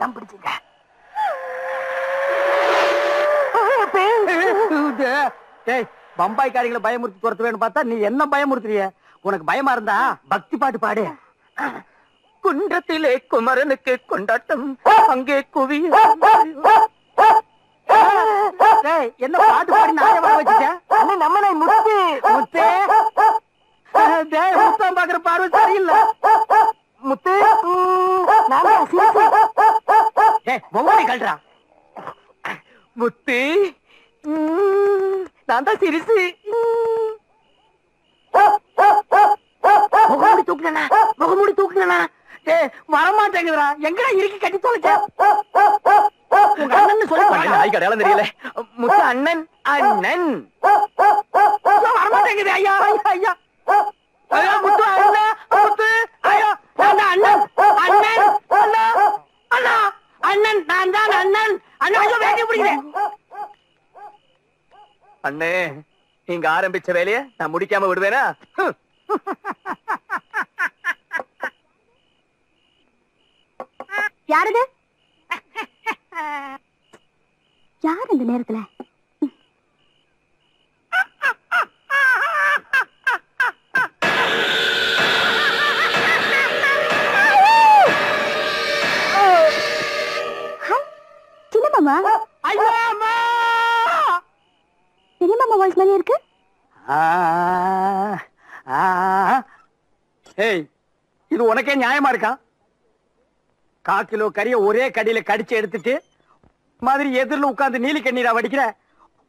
தம் பிடிச்சுங்க. டேய், பம்பாய்க்காரிகளை பயமுறுத்தி துரத்துவேன்னு பார்த்தா நீ என்ன பயமுறுத்துறிய? உனக்கு பயமா இருந்தா பக்தி பாட்டு பாடு. குன்றத்திலே குமரனுக்கு கொண்டாட்டம், அங்கே குவி. என்ன பாட்டு பாடி நானே வர வச்சுட்டேன். நம்மளை முத்து முத்தே, முத்தம் பாக்குற பார்வை சரியில்லை. முத்து ஒவ்வொரு கல்றா. முத்து, நான் தான் சிரிசு. முகமூடி தூக்குனா, முகமூடி தூக்குனா. வரமாட்டேங்குதுடா. எங்கடா இறுக்கி கட்டி தொலைச்ச? உங்க அண்ணன் சொல்லி தெரியல. முத்து அண்ணன். அண்ணன் வரமாட்டேங்குது ஐயா ஐயா ஐயா முத்து அண்ணன் முத்து ஐயா அண்ணன் அண்ணன் அண்ணா அண்ணா அண்ணன் நான் தான் அண்ணன் அண்ணன் ஐயோ வேட்டி பிடிக்கிறேன் அண்ணே நீங்க ஆரம்பிச்ச வேலைய நான் முடிக்காம விடுவேனா? யாருது யார் இந்த நேரத்துல? சின்னம்மா சின்னம்மா வாய்ஸ் மாதிரி இருக்கு. ஏய் இது உனக்கே நியாயமா இருக்கா? 1/4 கிலோ கறிய ஒரே கடியில கடிச்சு எடுத்துட்டு மாதிரி எதிரில உட்கார்ந்து நீலி கண்ணீரா வடிக்கிற.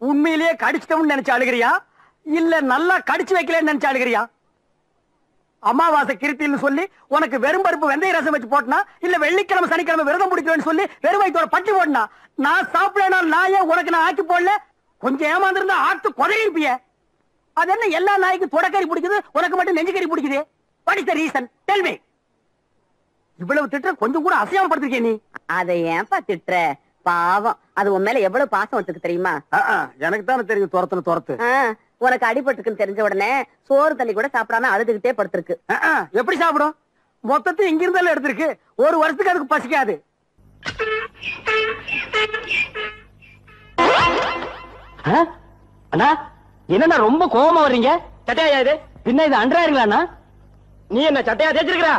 உண்மையிலேயே கடிச்சிட்டோம்னு நினைச்சு அழுகிறியா இல்ல நல்லா கடிச்சு வைக்கலன்னு நினைச்சு அழுகிறியா? அமாவாசை கிருத்தின்னு சொல்லி உனக்கு வெறும் பருப்பு வெந்தய ரசம் வச்சு போட்டனா இல்ல வெள்ளிக்கிழமை சனிக்கிழமை விரதம் பிடிக்கணும்னு சொல்லி வெறும் வயிற்றோட பட்டி போட்டனா? நான் சாப்பிடனா நாயே உனக்கு நான் ஆக்கி போடல. கொஞ்சம் ஏமாந்திருந்தா ஆட்டு கொதறிப்பிய. அது என்ன எல்லா நாய்க்கும் தொடக்கறி பிடிக்குது உனக்கு மட்டும் நெஞ்சுக்கறி பிடிக்குது? What is the reason? Tell me. இவ்வளவு திட்ட கொஞ்சம் கூட அசையாம படுத்திருக்கே நீ. அதை ஏன்பா திட்டுற? பாவம், அது உன் மேல எவ்வளவு பாசம் வச்சுக்கு தெரியுமா? எனக்கு தானே தெரியும் துரத்து. உனக்கு அடிபட்டுக்குன்னு தெரிஞ்ச உடனே சோறு தண்ணி கூட சாப்பிடாம அழுதுகிட்டே படுத்திருக்கு. எப்படி சாப்பிடும்? மொத்தத்தை இங்க இருந்தாலும் எடுத்திருக்கு. ஒரு வருஷத்துக்கு அதுக்கு பசிக்காது. அண்ணா என்ன ரொம்ப கோபமா வர்றீங்க? சட்டையா இது? பின்ன இது அன்றாயிருங்களா? நீ என்ன சட்டையா தேய்ச்சிருக்கிறா?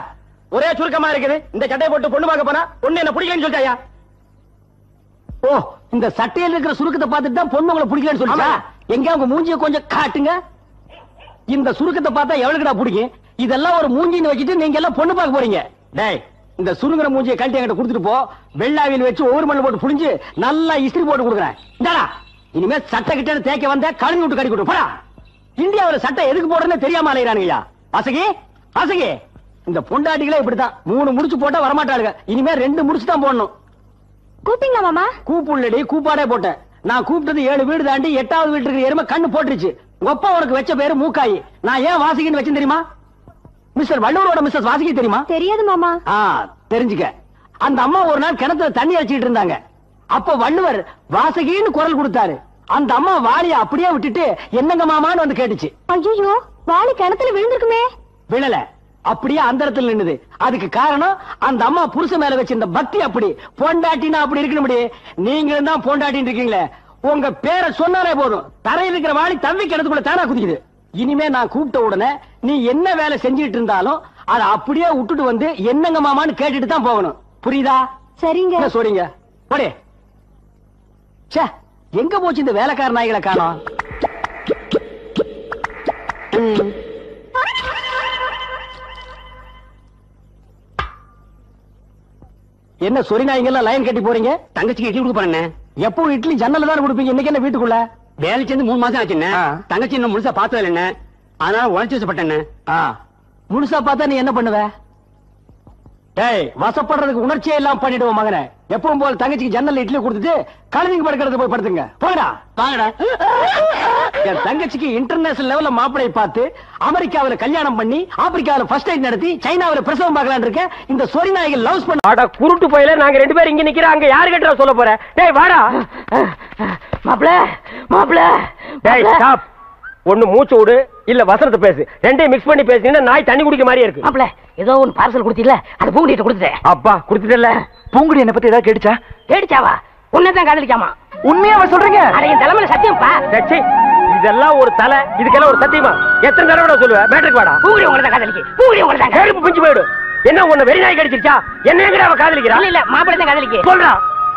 ஒரே சுருக்கமா இருக்குது. இந்த சட்டையை போட்டு பொண்ணு பார்க்க போனா பொண்ணு என்ன பிடிக்கலன்னு சொல்லிட்டாயா? ஓ, இந்த சட்டையில இருக்கிற சுருக்கத்தை பார்த்துட்டு தான் பொண்ணு உங்களை பிடிக்கலன்னு சொல்லிச்சா? எங்க உங்க மூஞ்சிய கொஞ்சம் காட்டுங்க. இந்த சுருக்கத்தை பார்த்தா எவ்வளவுடா பிடிக்கும்? இதெல்லாம் ஒரு மூஞ்சின்னு வச்சுட்டு நீங்க எல்லாம் பொண்ணு பார்க்க போறீங்க. டேய், இந்த சுருங்குற மூஞ்சியை கழட்டி என்கிட்ட கொடுத்துட்டு போ. வெள்ளாவியில் வச்சு ஒவ்வொரு மண்ணு போட்டு புடிஞ்சு நல்லா இஸ்திரி போட்டு கொடுக்குறேன். இந்தாடா, இனிமே சட்டை கிட்ட தேய்க்க வந்த கழுவி விட்டு கட்டி கொடுப்பா. இந்தியாவில் சட்டை எதுக்கு போடுறதுன்னு தெரியாம அலையிறானுங்கய்யா. வாசகி வாசகி, இந்த பொண்டாட்டிகளே இப்படித்தான். 3 முடிச்சு போட்டா வரமாட்டாளுங்க. இனிமே 2 முடிச்சு தான் போடணும். கூப்பிட்டீங்களா மாமா? கூப்புள்ளடி, கூப்பாடே போட்டேன். நான் கூப்பிட்டது 7 வீடு தாண்டி 8வது வீட்டுக்கு எருமை கண்ணு போட்டுருச்சு. உங்க அப்பா உனக்கு வச்ச பேரு மூக்காயி. நான் ஏன் வாசிக்கின்னு வச்சேன் தெரியுமா? மிஸ்டர் வள்ளுவரோட மிஸ்ஸஸ் வாசிக்கி தெரியுமா? தெரியாது மாமா. தெரிஞ்சுக்க. அந்த அம்மா ஒரு நாள் கிணத்துல தண்ணி அடிச்சிட்டு இருந்தாங்க. அப்ப வள்ளுவர் வாசகின்னு குரல் கொடுத்தாரு. அந்த அம்மா வாளிய அப்படியே விட்டுட்டு என்னங்க மாமான்னு வந்து கேட்டுச்சு. ஐயோ, வாளி கிணத்துல விழுந்திருக்குமே. விழல, அப்படியே அந்தரத்தில் நின்னுது. அதுக்கு காரணம் அந்த அம்மா புருஷன் மேல வச்சிருந்த பக்தி. அப்படி பொண்டாட்டினா அப்படி இருக்கணும். நீங்களும் தான் பொண்டாட்டின்னு இருக்கீங்களே. உங்க பேரை சொன்னாலே போதும், தரையில் இருக்கிற வாளி தம்பி கிணத்துக்குள்ள தானா குதிக்குது. இனிமே நான் கூப்பிட்ட உடனே நீ என்ன வேலை செஞ்சுட்டு இருந்தாலும் அதை அப்படியே விட்டுட்டு வந்து என்னங்க மாமான்னு கேட்டுட்டு தான் போகணும். புரியுதா? சரிங்க. சொல்றீங்க போடே. எங்க போச்சு இந்த வேலைக்கார நாய்களை காணோம்? என்ன சொரி நாய்கள் லைன் கட்டி போறீங்க? தங்கச்சிக்கு இட்லி கொடுக்க போறேன். எப்போ இட்லி ஜன்னல தானே கொடுப்பீங்க. இன்னைக்கு என்ன வீட்டுக்குள்ள? வேலை சேர்ந்து 3 மாசம் ஆச்சுன்னு. தங்கச்சி இன்னும் முழுசா பார்த்தது என்ன, அதனால உழைச்சு வசப்பட்டேன்னு. முழுசா பார்த்தா நீ என்ன பண்ணுவ? டேய், வசப்படுறதுக்கு உணர்ச்சியே எல்லாம் பண்ணிடுவோம் மகனே. எப்பவும் போல தங்கச்சிக்கு ஜன்னல் இட்லி கொடுத்துட்டு கழுதிங்க படுக்கிறது போய் படுத்துங்க. போடா வாங்கடா. என் தங்கச்சிக்கு இன்டர்நேஷனல் லெவல்ல மாப்பிளை பார்த்து அமெரிக்காவில கல்யாணம் பண்ணி ஆப்பிரிக்காவில ஃபர்ஸ்ட் எய்ட் நடத்தி சைனாவில பிரசவம் பார்க்கலான்னு இருக்க. இந்த சொரி நாய்கள் லவ்ஸ் பண்ண. அட குருட்டு போயில நாங்க 2 பேரும் இங்க நிக்கிறோம். அங்க யாரு கிட்ட சொல்ல போற? டேய் வாடா. மாப்ள டேய் ஸ்டாப். ஒண்ணு மூச்சு விடு, இல்ல வசனத்தை பேசு. ரெண்டையும் மிக்ஸ் பண்ணி பேசினா நாய் தண்ணி குடிக்க மாதிரியே இருக்கு. மாப்ள ஏதோ ஒரு பார்சல் கொடுத்தீல்ல, அது பூங்குடிட்ட கொடுத்துட்டேன். அப்பா கொடுத்துட்டல. பூங்குடி என்ன பத்தி ஏதாவது கேட்டுச்சா? கேடிச்சாவா? உன்னதான் காதலிக்காமா? உண்மையாவா சொல்றீங்க? அட என் தலைமையில சத்தியம்ப்பா. டேய், இதெல்லாம் ஒரு தலை, இதுக்கெல்லாம் ஒரு சத்தியமா? எத்தனை தடவை சொல்லுவ? மேட்ருக்கு வாடா. பூங்குடி உங்களதான் காதலிக்கு. பூங்குடி உங்களதான் கருப்பு பிஞ்சு போயிடு. என்ன உன்னை வெறி நாய் கடிச்சிருச்சா? என்ன எங்கடா அவ காதலிக்கிறா? இல்ல மாப்பிள தான் காதலிக்கு. சொல்றா.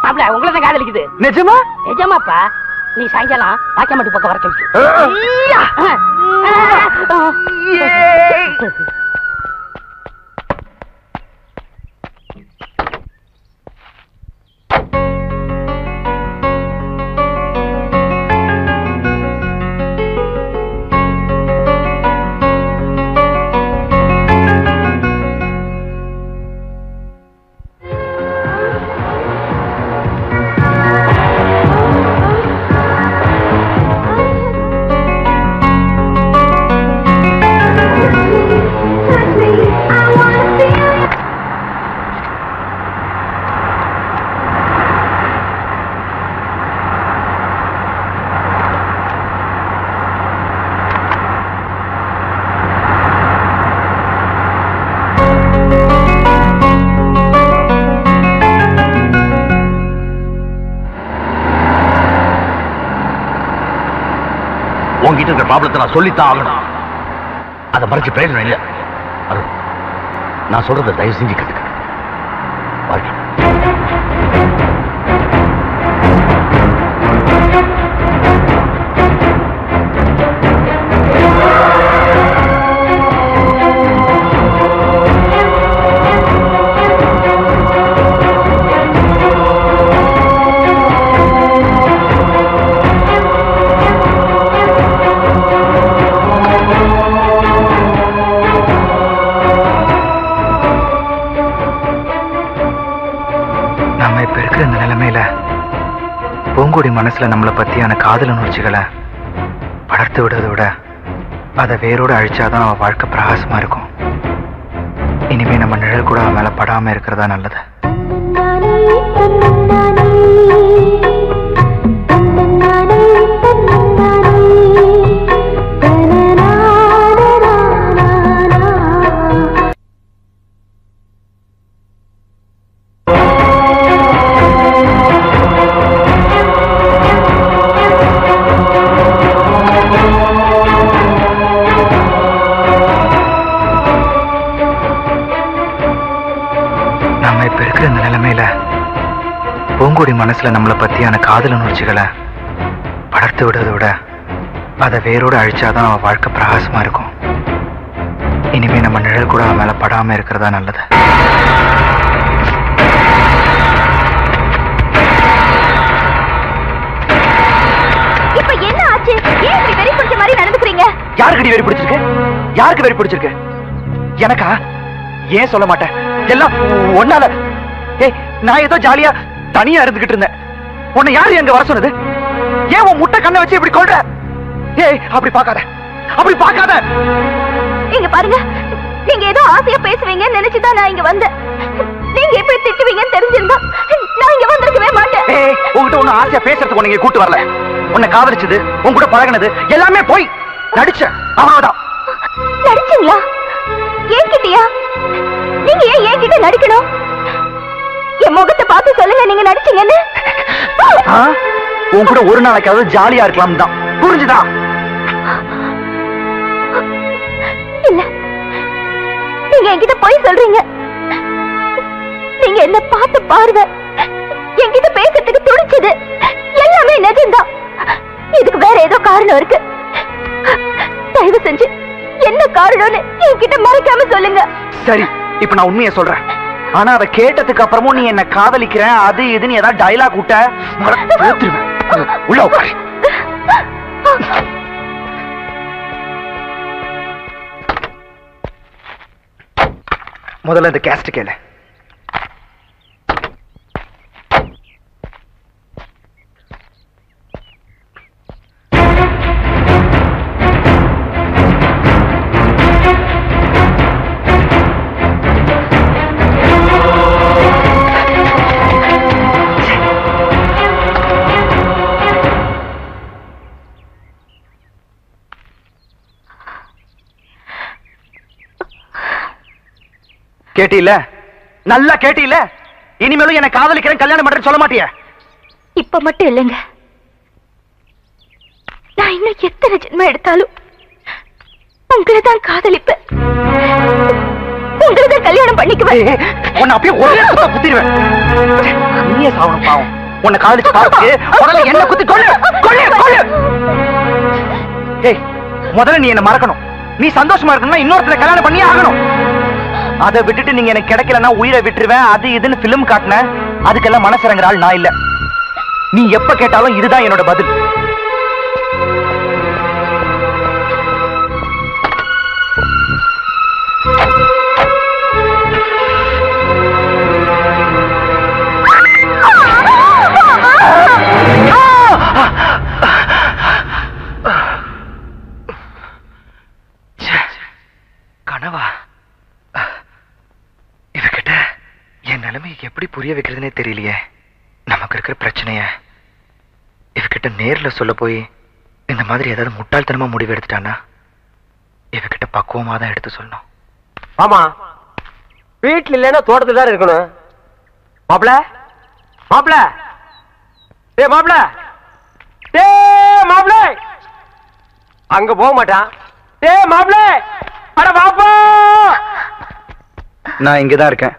மாப்ள உங்களதான் காதலிக்குது. நிஜமா? நிஜமாப்பா. நீ சாயங்காலம் பாக்கியமாட்டி பக்கம் வர சொல்லிட்டு. உங்ககிட்ட இருக்கிற ப்ராப்ளத்தை நான் சொல்லித்தான் ஆகணும். அதை மறைச்சு பிரயோஜனம் இல்லை. அருண், நான் சொல்றதை தயவு செஞ்சு கேட்டுக்க. வாழ்க்கை பூங்கொடி மனசுல நம்மளை பத்தியான காதல் உணர்ச்சிகளை வளர்த்து விடுறதை விட அதை வேரோடு அழிச்சாதான் அவன் வாழ்க்கை பிரகாசமா இருக்கும். இனிமே நம்ம நிழல் கூட அவன் மேல படாம இருக்கிறதா நல்லது. பூங்கொடி மனசுல நம்மளை பத்தியான காதல் உணர்ச்சிகளை வளர்த்து விடுறதை விட அதை வேரோடு அழிச்சாதான் அவன் வாழ்க்கை பிரகாசமா இருக்கும். இனிமே நம்ம நிழல் கூட அவன் மேல படாம இருக்கிறதா நல்லது. இப்ப என்ன ஆச்சு? ஏன் இப்படி வெறி பிடிச்ச மாதிரி நடந்துக்கிறீங்க? யாருக்கு வெறி பிடிச்சிருக்கு? யாருக்கு வெறி பிடிச்சிருக்கு? எனக்கா? ஏன் சொல்ல மாட்டேன்? எல்லாம் ஒன்னால. ஏய், நான் ஏதோ ஜாலியா தனியா இருந்துகிட்டு இருந்தேன். உன்னை யாரு எங்க வர சொன்னது? ஏன் உன் முட்டை கண்ணை வச்சு இப்படி கொள்ற? ஏய், அப்படி பார்க்காத, அப்படி பார்க்காத. இங்க பாருங்க, நீங்க ஏதோ ஆசையா பேசுவீங்கன்னு நினைச்சுதான் நான் இங்க வந்தேன். நீங்க எப்படி திட்டுவீங்கன்னு தெரிஞ்சிருந்தா நான் இங்க வந்திருக்கவே மாட்டேன். ஏய், உன்கிட்ட ஒண்ணு ஆசையா பேசுறதுக்கு உன்னை இங்க கூட்டு வரல. உன்னை காதலிச்சது, உன் கூட பழகினது எல்லாமே போய் நடிச்ச அவ்வளவுதான். நடிச்சீங்களா? ஏன் கிட்டியா? நீங்க ஏன் ஏன் கிட்ட நடிக்கணும்? என் முகத்தை பார்த்து சொல்லுங்க, நீங்க நடிச்சீங்கன்னு. உன் கூட ஒரு நாளைக்காவது ஜாலியா இருக்கலாம் தான், புரிஞ்சுதா? இல்ல, நீங்க என்கிட்ட போய் சொல்றீங்க. நீங்க என்ன பார்த்து பார்வை, என்கிட்ட பேசுறதுக்கு துடிச்சது எல்லாமே நிஜம்தான். இதுக்கு வேற ஏதோ காரணம் இருக்கு. தயவு செஞ்சு என்ன காரணம்னு என்கிட்ட மறைக்காம சொல்லுங்க. சரி, இப்ப நான் உண்மையை சொல்றேன். ஆனா அதை கேட்டதுக்கு அப்புறமும் நீ என்ன காதலிக்கிறேன் அது இதுன்னு ஏதாவது டைலாக் விட்ட உள்ள உட்காரு. முதல்ல இந்த கேஸ்ட் கேளு. கேட்டீல? நல்லா கேட்டீல? இனிமேலும் என்ன காதலிக்கிறேன் கல்யாணம் பண்றேன்னு சொல்ல மாட்டிய? இப்ப மட்டும் இல்லைங்க, நான் இன்னும் எத்தனை ஜென்மம் எடுத்தாலும் உங்களை தான் காதலிப்பேன், உங்களை தான் கல்யாணம் பண்ணிக்குவேன். உன்னை அப்படியே ஒரே குத்த குத்திடுவேன். நீயே சாவணும் பாவம். உன்னை காதலிச்சு பார்த்து முதல்ல என்ன குத்தி கொள்ளு கொள்ளு கொள்ளு. ஏய், முதல்ல நீ என்ன மறக்கணும். நீ சந்தோஷமா இருக்கணும்னா இன்னொருத்தரை கல்யாணம் பண்ணியே ஆகணும். அதை விட்டுட்டு நீங்க எனக்கு கிடைக்கலன்னா உயிரை விட்டுருவேன் அது இதுன்னு பிலிம் காட்டின அதுக்கெல்லாம் மனசிறங்குற ஆள் நான் இல்ல. நீ எப்ப கேட்டாலும் இதுதான் என்னோட பதில். கனவா? இவகிட்ட என் நிலைமை எப்படி புரிய வைக்கிறதுனே தெரியலையே. நமக்கு இருக்கிற பிரச்சனைய இவகிட்ட நேர்ல சொல்ல போய் இந்த மாதிரி ஏதாவது முட்டாள்தனமா முடிவு எடுத்துட்டானா இவகிட்ட பக்குவமா தான் எடுத்து சொல்லணும். ஆமா, வீட்டுல இல்லைன்னா தோட்டத்துல தான் இருக்கணும். மாப்பிள மாப்பிள மாப்பிள மாப்பிள அங்க போக மாட்டான். ஏய் மாப்ள, அட பாப்பா. நான் இங்கதான் இருக்கேன்.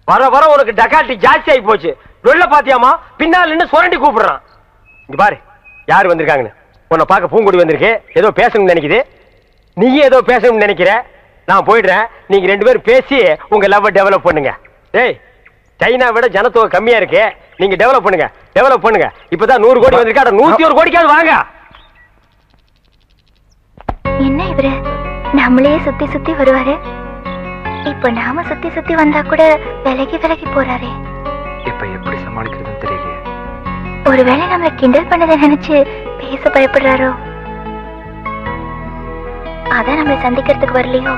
வர வர உனக்கு டக்காட்டி ஜாஸ்தி ஆகி போச்சு. வெள்ள பாத்தியாமா, பின்னால நின்னு சுரண்டி கூப்பிடுறான். இங்க பாரு யாரு வந்திருக்காங்கன்னு. உன்னை பார்க்க பூங்குடி வந்திருக்கு. ஏதோ பேசணும்னு நினைக்குது. நீ ஏதோ பேசணும்னு நினைக்கிற. நான் போயிடுறேன். நீங்க 2 பேரும் பேசி உங்க லவ் டெவலப் பண்ணுங்க. ஏய், சைனா விட ஜனத்தொகை கம்மியா இருக்கு. நீங்க டெவலப் பண்ணுங்க, டெவலப் பண்ணுங்க. இப்பதான் 100 கோடி வந்திருக்கா. 101 கோடிக்காவது வாங்க. என்ன இவரு நம்மளே சுத்தி சுத்தி வருவாரு. இப்ப நாம சுத்தி சுத்தி வந்தா கூட விலகி விலகி போறாரே. இப்ப எப்படி சமாளிக்கிறதுன்னு தெரியலையே. ஒருவேளை நம்மள கிண்டல் பண்ணதை நினைச்சு பேச பயப்படுறாரோ? அதான் நம்மளை சந்திக்கிறதுக்கு வரலையோ?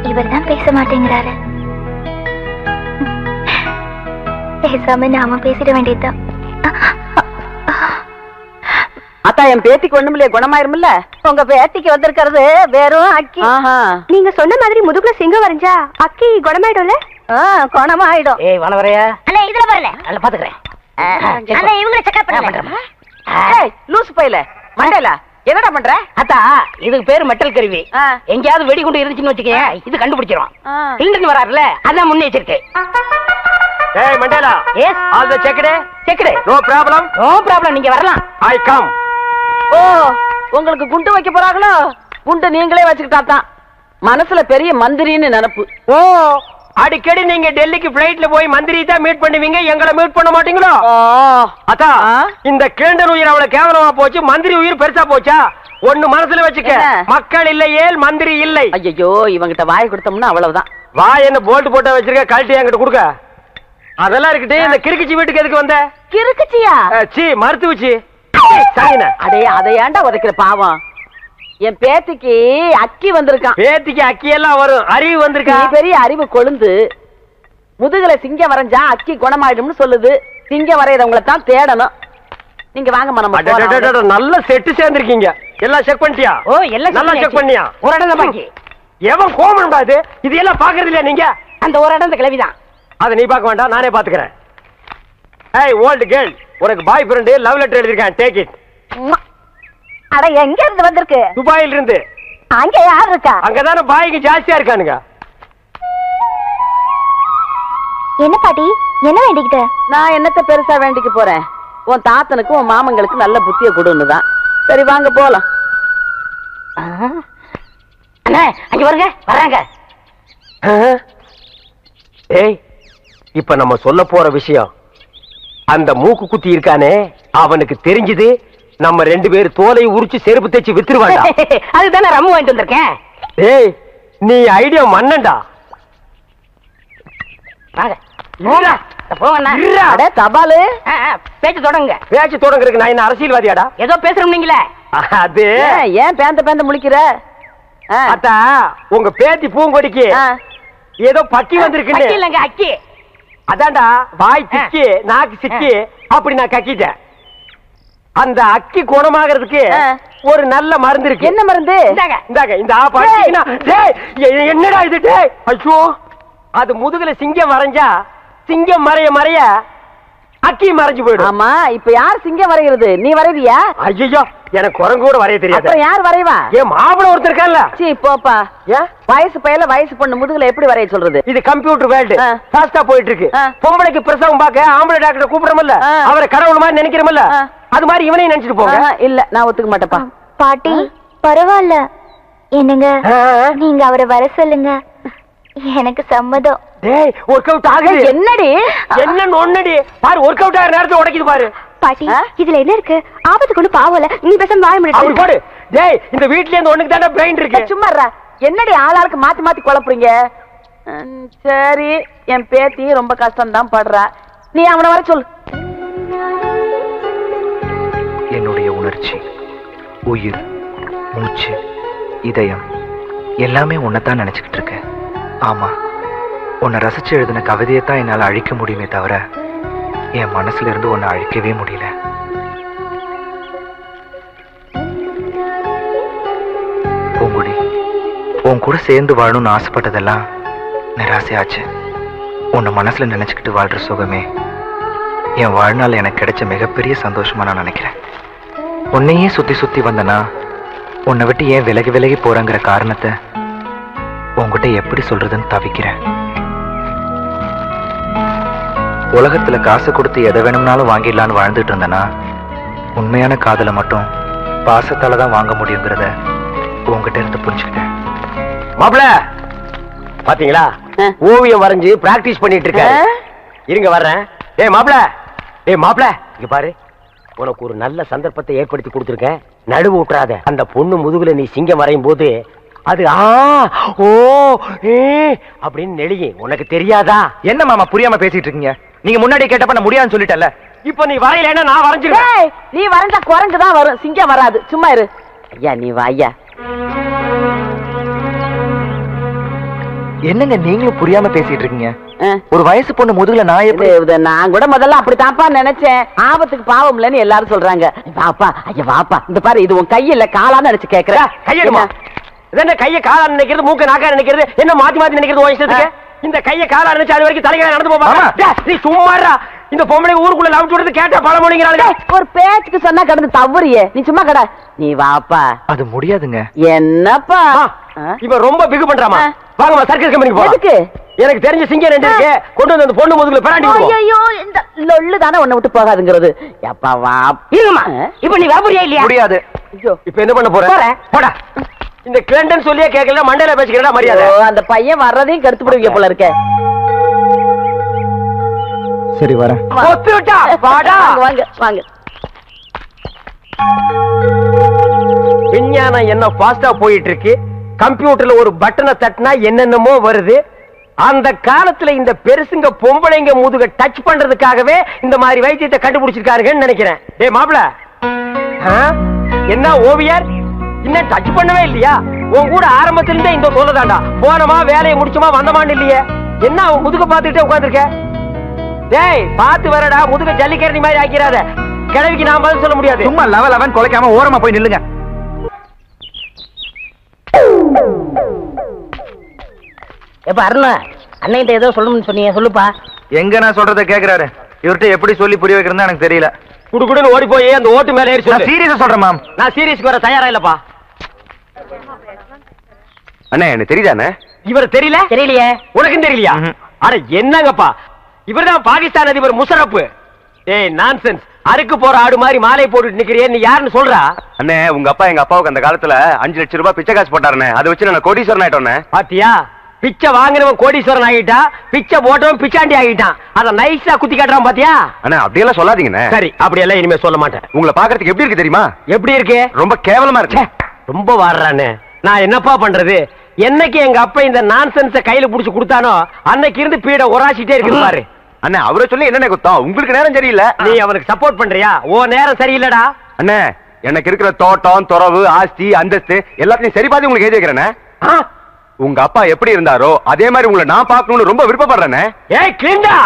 இவர் தான் பேச மாட்டேங்கிறாரு. பேசாம நாம பேசிட வேண்டியதுதான். அத்தா, என் பேத்திக்கு ஒண்ணுமில்லையே, குணமாயிருமில்ல? உங்க பேத்திக்கு வந்திருக்கிறது வெறும் அக்கி. நீங்க சொன்ன மாதிரி முதுகுல சிங்கம் வரைஞ்சா அக்கி குணமாயிடும்ல? குணமாயிடும். ஏய் வனவரையா, அண்ணா இதுல வரல. நல்லா பாத்துக்கிறேன். அண்ணா இவங்களை செக்அப் பண்ணுங்க. ஏய் லூசு பையல மண்டையில என்னடா பண்ற? அத்தா, இதுக்கு பேரு மெட்டல் கருவி. எங்கயாவது வெடிகுண்டு இருந்துச்சுன்னு வச்சுக்கே, இது கண்டுபிடிச்சிரும். இல்லன்னு வராருல, அதான் முன்னெச்சரிக்கை. ஏய் Mandela, yes all the checked. Checked. No problem. No problem, நீங்க வரலாம். I come. ஓ, உங்களுக்கு குண்டு வைக்க போறாங்களோ? குண்டு நீங்களே வச்சுக்கிட்டாதான். மனசுல பெரிய மந்திரின்னு நினைப்பு. ஓ, அடிக்கடி நீங்க டெல்லிக்கு பிளைட்ல போய் மந்திரி தான் மீட் பண்ணுவீங்க, எங்களை மீட் பண்ண மாட்டீங்களோ? அத்தா, இந்த கேண்டர் உயிர் அவ்வளவு கேவலமா போச்சு, மந்திரி உயிர் பெருசா போச்சா? ஒண்ணு மனசுல வச்சுக்க, மக்கள் இல்லையே மந்திரி இல்லை. ஐயோ, இவங்கிட்ட வாய் கொடுத்தோம்னா அவ்வளவுதான். வாய் என்ன போல்ட் போட்டா வச்சிருக்க, கழட்டி என்கிட்ட கொடுக்க. அதெல்லாம் இருக்கட்டும். இந்த கிறுக்குச்சி வீட்டுக்கு எதுக்கு வந்த? கிறுக்குச்சியா? சி மருத்துவச்சி. அதே அதை ஏன்டா உதைக்கிற பாவம்? என் பேத்திக்கு அக்கி வந்திருக்கான். பேத்திக்கு அக்கி எல்லாம் வரும், அறிவு வந்திருக்கா? பெரிய அறிவு கொழுந்து. முதுகுல சிங்கம் வரைஞ்சா அக்கி குணமாயிடும்னு சொல்லுது. சிங்கம் வரையறவங்களை தான் தேடணும். நீங்க வாங்க மனம். நல்ல செட்டு சேர்ந்திருக்கீங்க. எல்லாம் செக் பண்ணிட்டியா? ஓ, எல்லாம் நல்லா செக் பண்ணியா? ஒரு இடம் பாக்கி. எவன் கோமன் பாது இது எல்லாம் பாக்குறது இல்லையா நீங்க? அந்த ஒரு இடம் இந்த கிளவிதான். அதை நீ பார்க்க வேண்டாம், நானே பாத்துக்கிறேன். ஏய் ஓல்ட் கேர்ள், உனக்கு பாய் ஃப்ரெண்ட் லவ் லெட்டர் எழுதிருக்கேன், டேக் இட். அட எங்க இருந்து வந்திருக்கு? துபாயில இருந்து. அங்க யார் இருக்கா? அங்கதானே பாய்க்கு ஜாஸ்தியா இருக்கானுங்க. என்ன பாட்டி, என்ன வேண்டிக்கிட்ட? நான் என்னத்த பெருசா வேண்டிக்க போறேன்? உன் தாத்தனுக்கு உன் மாமங்களுக்கு நல்ல புத்திய கொடுன்னுதான். சரி வாங்க போலாம். அண்ணா அங்க வருங்க, வராங்க. ஏய், இப்ப நம்ம சொல்ல போற விஷயம், அந்த மூக்கு குத்தி இருக்கானே அவனுக்கு தெரிஞ்சது நம்ம 2 பேர் தோலை உரிச்சு செருப்பு தேய்ச்சி வித்துருவாங்க. அதுதானே ரம்மு வாங்கிட்டு வந்திருக்கேன். ஏய், நீ ஐடியா மன்னண்டா. வாங்க தபாலு பேச்சு தொடங்க. பேச்சு தொடங்குறதுக்கு நான் என்ன அரசியல்வாதியாடா? ஏதோ பேசுறோம் நீங்களே. அது ஏன் பேந்த பேந்த முழிக்கிற? அத்தா, உங்க பேத்தி பூங்கொடிக்கு ஏதோ பக்கி வந்திருக்கு. இல்லங்க அக்கி. அதான்டா, வாய் திக்கி நாக்கு சிக்கி அப்படி நான் கக்கிட்டேன். அந்த அக்கி குணமாகிறதுக்கு ஒரு நல்ல மருந்து இருக்கு. என்ன மருந்து? இந்தாங்க இந்த ஆப் அடிச்சீங்கன்னா. டேய் என்னடா இது? டேய் ஐயோ, அது முதுகுல சிங்கம் வரைஞ்சா சிங்கம் மறைய மறைய அக்கி மறைஞ்சு போயிடும். ஆமா, இப்ப யார் சிங்கம் வரைகிறது? நீ வரைவியா? ஐயோ, எனக்கு குரங்கு கூட வரைய தெரியாது. அப்புறம் யார் வரைவா? ஏன் மாப்பிள ஒருத்தர் இருக்கான்ல? சீ போப்பா. வயசு பையல வயசு பொண்ணு முதுகுல எப்படி வரைய சொல்றது? இது கம்ப்யூட்டர் வேர்ல்டு, ஃபாஸ்டா போயிட்டு இருக்கு. பொம்பளைக்கு பிரசவம் பார்க்க ஆம்பளை டாக்டர் கூப்பிடுறோம்ல, அவரை கடவுள் மாதிரி நினைக்கிறோம்ல, அது மாதிரி இவனையும் நினைச்சிட்டு போங்க. இல்ல, நான் ஒத்துக்க மாட்டேப்பா. பாட்டி பரவாயில்ல, என்னங்க நீங்க அவரை வர சொல்லுங்க, எனக்கு சம்மதம். டேய் வொர்க் அவுட் ஆகுது. என்னடி என்ன நொன்னடி பாரு, வொர்க் அவுட் ஆகுற நேரத்துல உடைக்குது பாரு. பாட்டி இதுல என்ன இருக்கு? ஆபத்துக்கு ஒண்ணு பாவல, நீ பேசாம வாய முடியாது. அப்படி போடு. டேய், இந்த வீட்ல இருந்து ஒண்ணுக்கு தான பிரைன் இருக்கு. சும்மா என்னடி ஆளாளுக்கு மாத்தி மாத்தி குழப்புறீங்க? சரி, என் பேத்தி ரொம்ப கஷ்டம் தான் படுறா. நீ அவனை வர சொல்லு. என்னுடைய உணர்ச்சி, உயிர், மூச்சு, இதயம் எல்லாமே உன்னைத்தான் நினைச்சுக்கிட்டு இருக்கேன். ஆமா, உன்னை ரசிச்சு எழுதின கவிதையை தான் என்னால் அழிக்க முடியுமே தவிர என் மனசுல இருந்து உன்னை அழிக்கவே முடியல. பூங்குடி, உன் கூட சேர்ந்து வாழணும்னு ஆசைப்பட்டதெல்லாம் நிராசையாச்சு. உன்னை மனசுல நினைச்சுக்கிட்டு வாழ்ற சுகமே என் வாழ்நாள் எனக்கு கிடைச்ச மிகப்பெரிய சந்தோஷமா நான் நினைக்கிறேன். உன்னையே சுத்தி சுத்தி வந்தனா உன்னை விட்டு ஏன் விலகி விலகி போறங்கிற காரணத்தை உன்கிட்ட எப்படி சொல்றதுன்னு தவிக்கிறேன். உலகத்துல காசு கொடுத்து எதை வேணும்னாலும் வாங்கிடலான்னு வாழ்ந்துட்டு இருந்தனா உண்மையான காதலை மட்டும் பாசத்தாலதான் வாங்க முடியுங்கிறத உங்ககிட்ட இருந்து புரிஞ்சுக்கிட்டேன். மாப்பிள பாத்தீங்களா, ஓவியம் வரைஞ்சு பிராக்டிஸ் பண்ணிட்டு இருக்க. இருங்க வர்றேன். டேய் மாப்பிள இங்க பாரு, உனக்கு ஒரு நல்ல சந்தர்ப்பத்தை ஏற்படுத்தி கொடுத்துருக்கேன். நடுவு விட்டுறாத. அந்த பொண்ணு முதுகுல நீ சிங்கம் வரையும் போது அது ஓ அப்படின்னு நெளியும். உனக்கு தெரியாதா? என்ன மாமா புரியாம பேசிட்டு இருக்கீங்க? நீங்க முன்னாடி கேட்டப்ப நான் முடியாதுன்னு சொல்லிட்டேன்ல. இப்ப நீ வரையில நான் வரைஞ்சிருக்கேன். நீ வரைஞ்சா குரங்குதான் வரும், சிங்கம் வராது. சும்மா இரு. ஐயா நீ வா ஐயா. என்னங்க நீங்களும் புரியாம பேசிட்டு இருக்கீங்க? ஒரு வயசு பொண்ணு முதுகுல நான் கூட முதல்ல அப்படித்தான்ப்பா நினைச்சேன். ஆபத்துக்கு பாவம் இல்லன்னு எல்லாரும் சொல்றாங்க. வாப்பா ஐயா வாப்பா. இந்த பாரு, இது உன் கையில காலான்னு நினைச்சு கேக்குறேன். கையெடுமா என்ன? கைய காலா நினைக்கிறது, மூக்க நாக்கா நினைக்கிறது, என்ன மாத்தி மாத்தி நினைக்கிறது உன் இஷ்டத்துக்கு? இந்த கைய காலா நினைச்சு அது வரைக்கும் தலைகளை நடந்து போப்பா. நீ சும்மாறா. இந்த பொம்பளை ஊருக்குள்ள லவ் சொல்றது கேட்டா பல மொழிங்கிறாங்க. ஒரு பேச்சுக்கு சொன்னா கடந்து தவறியே. நீ சும்மா கடை. நீ வாப்பா. அது முடியாதுங்க. என்னப்பா இவன் ரொம்ப பிகு பண்றாமா? வாங்கம்மா சர்க்கஸ் கம்பெனிக்கு போலாம். எனக்கு தெரிஞ்ச சிங்கம் ரெண்டு இருக்கு, கொண்டு வந்து அந்த பொண்ணு முதுகுல பிராண்டி விடுவோம். ஐயோ இந்த லொள்ளு தானே உன்னை விட்டு போகாதுங்கிறது. எப்பா வா. இருமா. இப்ப நீ வாபுரியா இல்லையா? முடியாது. இப்ப என்ன பண்ண போற? போடா. இந்த கிளண்டன் சொல்லியே கேட்கல, மண்டையில பேசிக்கிறா மரியாதை. அந்த பையன் வர்றதையும் கருத்து போடுவீங்க போல இருக்க. சரி வரேன். வாங்க வாங்க. விஞ்ஞானம் என்ன ஃபாஸ்டா போயிட்டு இருக்கு. கம்ப்யூட்டர்ல ஒரு பட்டனை தட்டினா என்னென்னமோ வருது. அந்த காலத்துல இந்த பெருசுங்க பொம்பளைங்க முதுக டச் பண்றதுக்காகவே இந்த மாதிரி வைத்தியத்தை கண்டுபிடிச்சிருக்காருன்னு நினைக்கிறேன். டேய் மாப்ள, என்ன ஓவியர் இன்னும் டச் பண்ணவே இல்லையா? உன் கூட ஆரம்பத்துல இருந்தே இந்த தோலதாண்டா. போனமா வேலையை முடிச்சோமா வந்தமான்னு இல்லையே. என்ன அவன் முதுக பாத்துக்கிட்டே உட்கார்ந்துருக்க? டேய் பாத்து வரடா, முதுக ஜல்லிக்கரணி மாதிரி ஆக்கிறாத. கிழவிக்கு நான் பதில் சொல்ல முடியாது. சும்மா லவன் கொலைக்காம ஓரமா போய் நில்லுங்க. எப்ப அருணா அண்ணன் ஏதோ சொல்லணும்னு சொன்னீங்க, சொல்லுப்பா. எங்க நான் சொல்றத கேக்குறாரு. இவர்கிட்ட எப்படி சொல்லி புரிய வைக்கிறதா எனக்கு தெரியல. குடுக்குடுன்னு ஓடி போய் அந்த ஓட்டு மேல ஏறி சொல்லு. சீரியஸா சொல்றேன் மேம். நான் சீரியஸ்க்கு வர தயாரா இல்லப்பா. அண்ணே எனக்கு தெரியுதானே? இவர் தெரியல? தெரியலையே. உனக்கும் தெரியலையா? அட என்னங்கப்பா, இவர்தான் பாகிஸ்தான் அதிபர் முஷரப். ஏய் நான்சென்ஸ். அறுக்கு போற ஆடு மாதிரி மாலை போட்டுட்டு நிக்கிறியே, நீ யாருன்னு சொல்றா? அண்ணே உங்க அப்பா எங்க அப்பாவுக்கு அந்த காலத்துல 5 லட்சம் ரூபாய் பிச்சை காசு போட்டாருண்ணே. அதை வச்சு நான் கோடீஸ்வரன் ஆயிட்டோண்ணே. பாத்தியா, பிச்சை வாங்கினவன் கோடீஸ்வரன் ஆகிட்டா, பிச்சை போட்டவன் பிச்சாண்டி ஆகிட்டான். அத நைஸா குத்தி காட்டுறான் பாத்தியா? அண்ணா அப்படியெல்லாம் சொல்லாதீங்கண்ணே. சரி அப்படியெல்லாம் இனிமே சொல்ல மாட்டேன். உங்களை பாக்குறதுக்கு எப்படி இருக்கு தெரியுமா? எப்படி இருக்கு? ரொம்ப கேவலமா இருக்கு. ரொம்ப வாடுறானே. நான் என்னப்பா பண்றது? என்னைக்கு எங்க அப்பா இந்த நான்சென்ஸ கையில புடிச்சு கொடுத்தானோ அன்னைக்கு இருந்து பீட உராசிட்டே இருக்கு பாரு. அண்ணா அவரை சொல்லி என்ன குத்தம்? உங்களுக்கு நேரம் சரியில்லை. நீ அவனுக்கு சப்போர்ட் பண்றியா? ஓ நேரம் சரியில்லடா. அண்ணே எனக்கு இருக்கிற தோட்டம் துறவு ஆஸ்தி அந்தஸ்து எல்லாத்தையும் சரி பாதி உங்களுக்கு எழுதி வைக்கிறேனே. உங்க அப்பா எப்படி இருந்தாரோ அதே மாதிரி உங்களை நான் பார்க்கணும்னு ரொம்ப விருப்பப்படுறேனே. ஏய் கிளிண்டா,